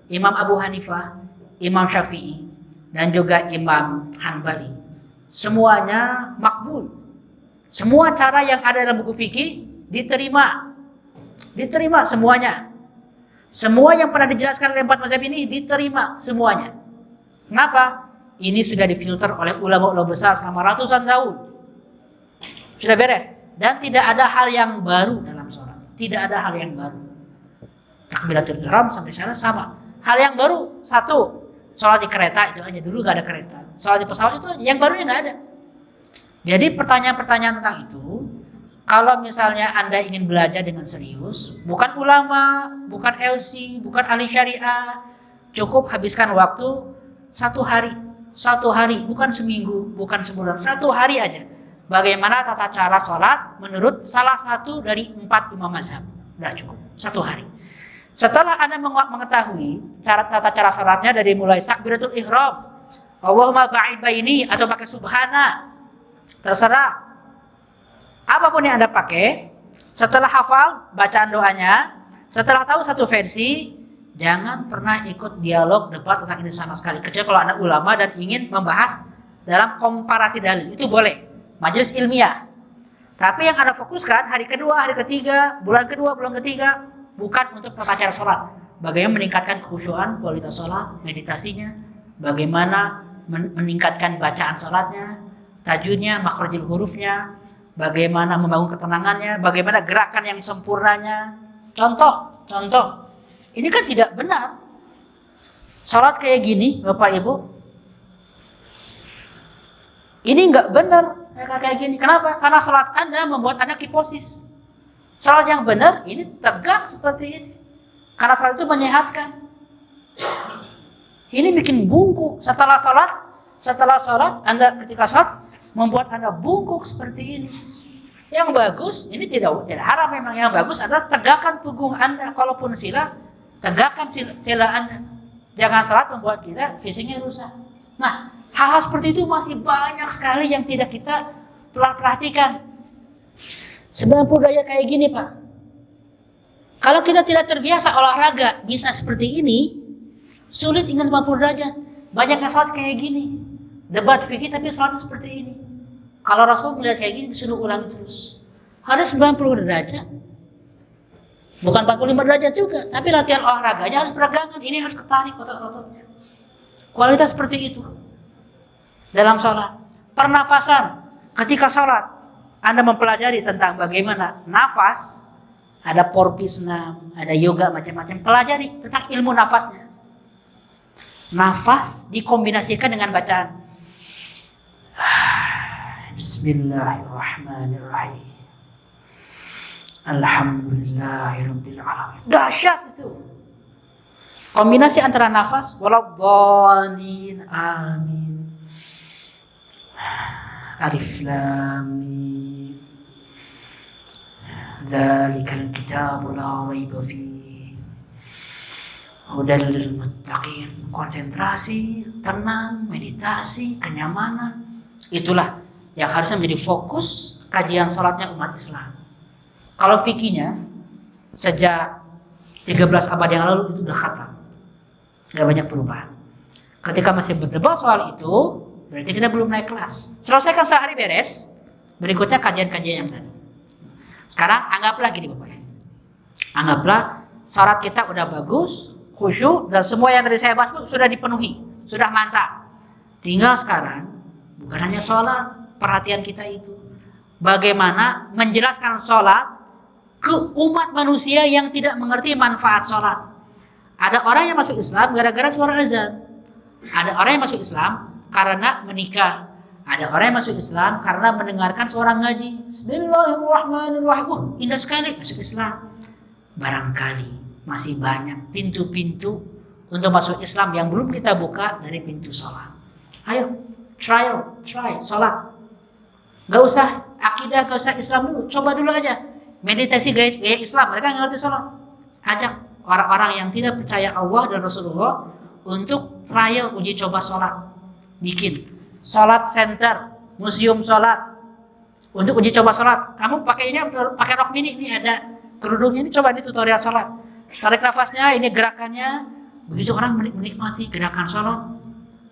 Imam Abu Hanifah, Imam Syafi'i, dan juga Imam Hanbali, semuanya makbul. Semua cara yang ada dalam buku fikih diterima semuanya. Semua yang pernah dijelaskan oleh 4 mazhab ini diterima semuanya. Kenapa? Ini sudah difilter oleh ulama-ulama besar selama ratusan tahun. Sudah beres. Dan tidak ada hal yang baru dalam sholat. Tidak ada hal yang baru. Takbiratul ihram sampai sana sama. Hal yang baru satu, sholat di kereta itu aja. Dulu gak ada kereta. Sholat di pesawat itu aja. Yang barunya gak ada. Jadi pertanyaan-pertanyaan tentang itu, kalau misalnya Anda ingin belajar dengan serius, bukan ulama, bukan LC, bukan ahli syariah, cukup habiskan waktu 1 hari. 1 hari, bukan seminggu, bukan sebulan. 1 hari aja. Bagaimana tata cara sholat menurut salah satu dari 4 imam mazhab. Udah cukup 1 hari. Setelah Anda mengetahui tata cara sholatnya dari mulai takbiratul ihram, Allahumma ba'id baini atau pakai subhana, terserah. Apapun yang Anda pakai, setelah hafal bacaan doanya, setelah tahu satu versi, jangan pernah ikut dialog debat tentang ini sama sekali. Kecuali kalau Anda ulama dan ingin membahas dalam komparasi dalil, itu boleh. Majelis ilmiah. Tapi yang Anda fokuskan hari kedua, hari ketiga, bulan kedua, bulan ketiga, bukan untuk tata cara sholat. Bagaimana meningkatkan kekhusyuan, kualitas sholat, meditasinya, bagaimana meningkatkan bacaan sholatnya, tajwidnya, makhrajul hurufnya, bagaimana membangun ketenangannya, bagaimana gerakan yang sempurnanya. Contoh. Ini kan tidak benar. Sholat kayak gini, Bapak Ibu. Ini nggak benar kayak gini. Kenapa? Karena sholat Anda membuat Anda kiposis. Sholat yang benar ini tegak seperti ini. Karena sholat itu menyehatkan. Ini bikin bungkuk. Setelah sholat Anda ketika sholat membuat Anda bungkuk seperti ini. Yang bagus, ini tidak haram memang. Yang bagus adalah tegakkan punggung Anda. Kalaupun sila, tegakkan sila Anda. Jangan salat membuat kita fisiknya rusak. Nah, hal-hal seperti itu masih banyak sekali yang tidak kita perhatikan. 90 derajat kayak gini, Pak. Kalau kita tidak terbiasa olahraga bisa seperti ini, sulit ingat 90 derajat. Banyak yang salat kayak gini. Debat fikih tapi salatnya seperti ini. Kalau Rasul melihat kayak gini disuruh ulangi terus. Harus 90 derajat. Bukan 45 derajat juga, tapi latihan olahraganya harus peregangan. Ini harus ketarik otot-ototnya. Kualitas seperti itu. Dalam sholat. Pernafasan. Ketika sholat, Anda mempelajari tentang bagaimana nafas. Ada porpisna, ada yoga macam-macam. Pelajari tentang ilmu nafasnya. Nafas dikombinasikan dengan bacaan Bismillahirrahmanirrahim. Alhamdulillahirabbil alamin. Dahsyat itu. Kombinasi antara nafas waladhdallin amin. Alif lam mim. Dzalikal kitabu la raiba fihi. Hudal lil muttaqin. Konsentrasi, tenang, meditasi, kenyamanan. Itulah yang harusnya menjadi fokus kajian sholatnya umat Islam. Kalau fikihnya sejak 13 abad yang lalu itu udah khatam, nggak banyak perubahan. Ketika masih berdebat soal itu, berarti kita belum naik kelas. Selesaikan sehari beres, berikutnya kajian-kajian yang tadi. Sekarang anggaplah gini Bapak. Anggaplah sholat kita udah bagus, khusyuk, dan semua yang tadi saya bahas sudah dipenuhi, sudah mantap. Tinggal sekarang bukan hanya sholat, perhatian kita itu bagaimana menjelaskan sholat ke umat manusia yang tidak mengerti manfaat sholat. Ada orang yang masuk Islam gara-gara suara azan. Ada orang yang masuk Islam karena menikah. Ada orang yang masuk Islam karena mendengarkan suara ngaji. Bismillahirrahmanirrahim. Indah sekali masuk Islam. Barangkali masih banyak pintu-pintu untuk masuk Islam yang belum kita buka dari pintu sholat. Ayo, try sholat. Gak usah akidah, gak usah Islam dulu. Coba dulu aja. Meditasi gaya Islam. Mereka nggak ngerti sholat. Ajak orang-orang yang tidak percaya Allah dan Rasulullah untuk trial uji coba sholat. Bikin sholat center, museum sholat. Untuk uji coba sholat. Kamu pakai ini, pakai rok mini. Ini ada kerudungnya. Ini coba di tutorial sholat. Tarik nafasnya, ini gerakannya. Begitu orang menikmati gerakan sholat.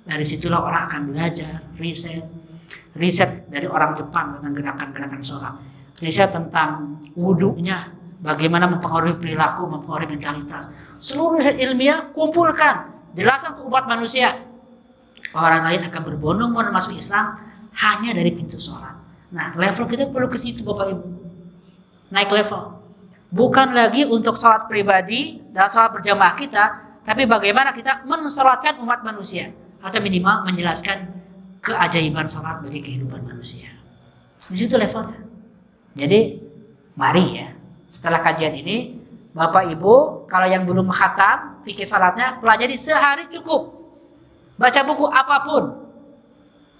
Dari situlah orang akan belajar, riset dari orang Jepang tentang gerakan-gerakan sholat, riset tentang wudunya, bagaimana mempengaruhi perilaku, mempengaruhi mentalitas. Seluruh riset ilmiah kumpulkan, jelaskan ke umat manusia. Orang lain akan berbondong-bondong masuk Islam hanya dari pintu sholat. Nah, level kita perlu ke situ Bapak Ibu. Naik level. Bukan lagi untuk sholat pribadi dan sholat berjamaah kita, tapi bagaimana kita mensolatkan umat manusia. Atau minimal menjelaskan keajaiban sholat bagi kehidupan manusia. Di situ levelnya. Jadi mari ya, setelah kajian ini Bapak Ibu, kalau yang belum khatam fikih sholatnya, pelajari sehari cukup. Baca buku apapun,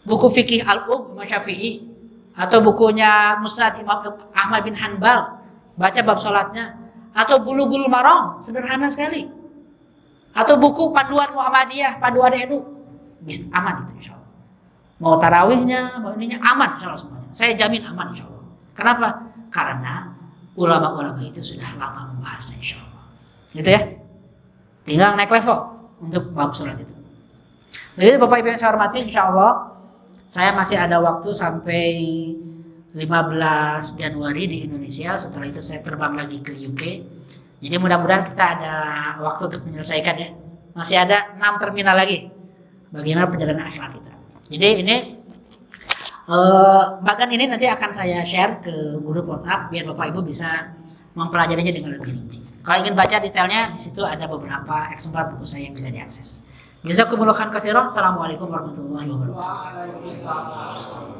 buku fikih Al-Imam Syafi'i atau bukunya Musnad Imam Ahmad bin Hanbal, baca bab sholatnya, atau Bulughul Maram, sederhana sekali, atau buku Panduan Muhammadiyah, Panduan NU. Aman itu insya Allah. Mau tarawihnya, mau ininya aman insya Allah semuanya. Saya jamin aman insya Allah. Kenapa? Karena ulama-ulama itu sudah lama membahasnya insya Allah. Gitu ya. Tinggal naik level untuk bab sholat itu. Jadi Bapak Ibu yang saya hormati, insya Allah saya masih ada waktu sampai 15 Januari di Indonesia. Setelah itu saya terbang lagi ke UK. Jadi mudah-mudahan kita ada waktu untuk menyelesaikan ya. Masih ada 6 terminal lagi. Bagaimana perjalanan akhlak kita. Jadi ini bagian ini nanti akan saya share ke grup WhatsApp biar Bapak Ibu bisa mempelajarinya dengan lebih rinci. Kalau ingin baca detailnya di situ ada beberapa eksemplar buku saya yang bisa diakses. Jazakumullah khairan katsiran. Assalamualaikum warahmatullahi wabarakatuh.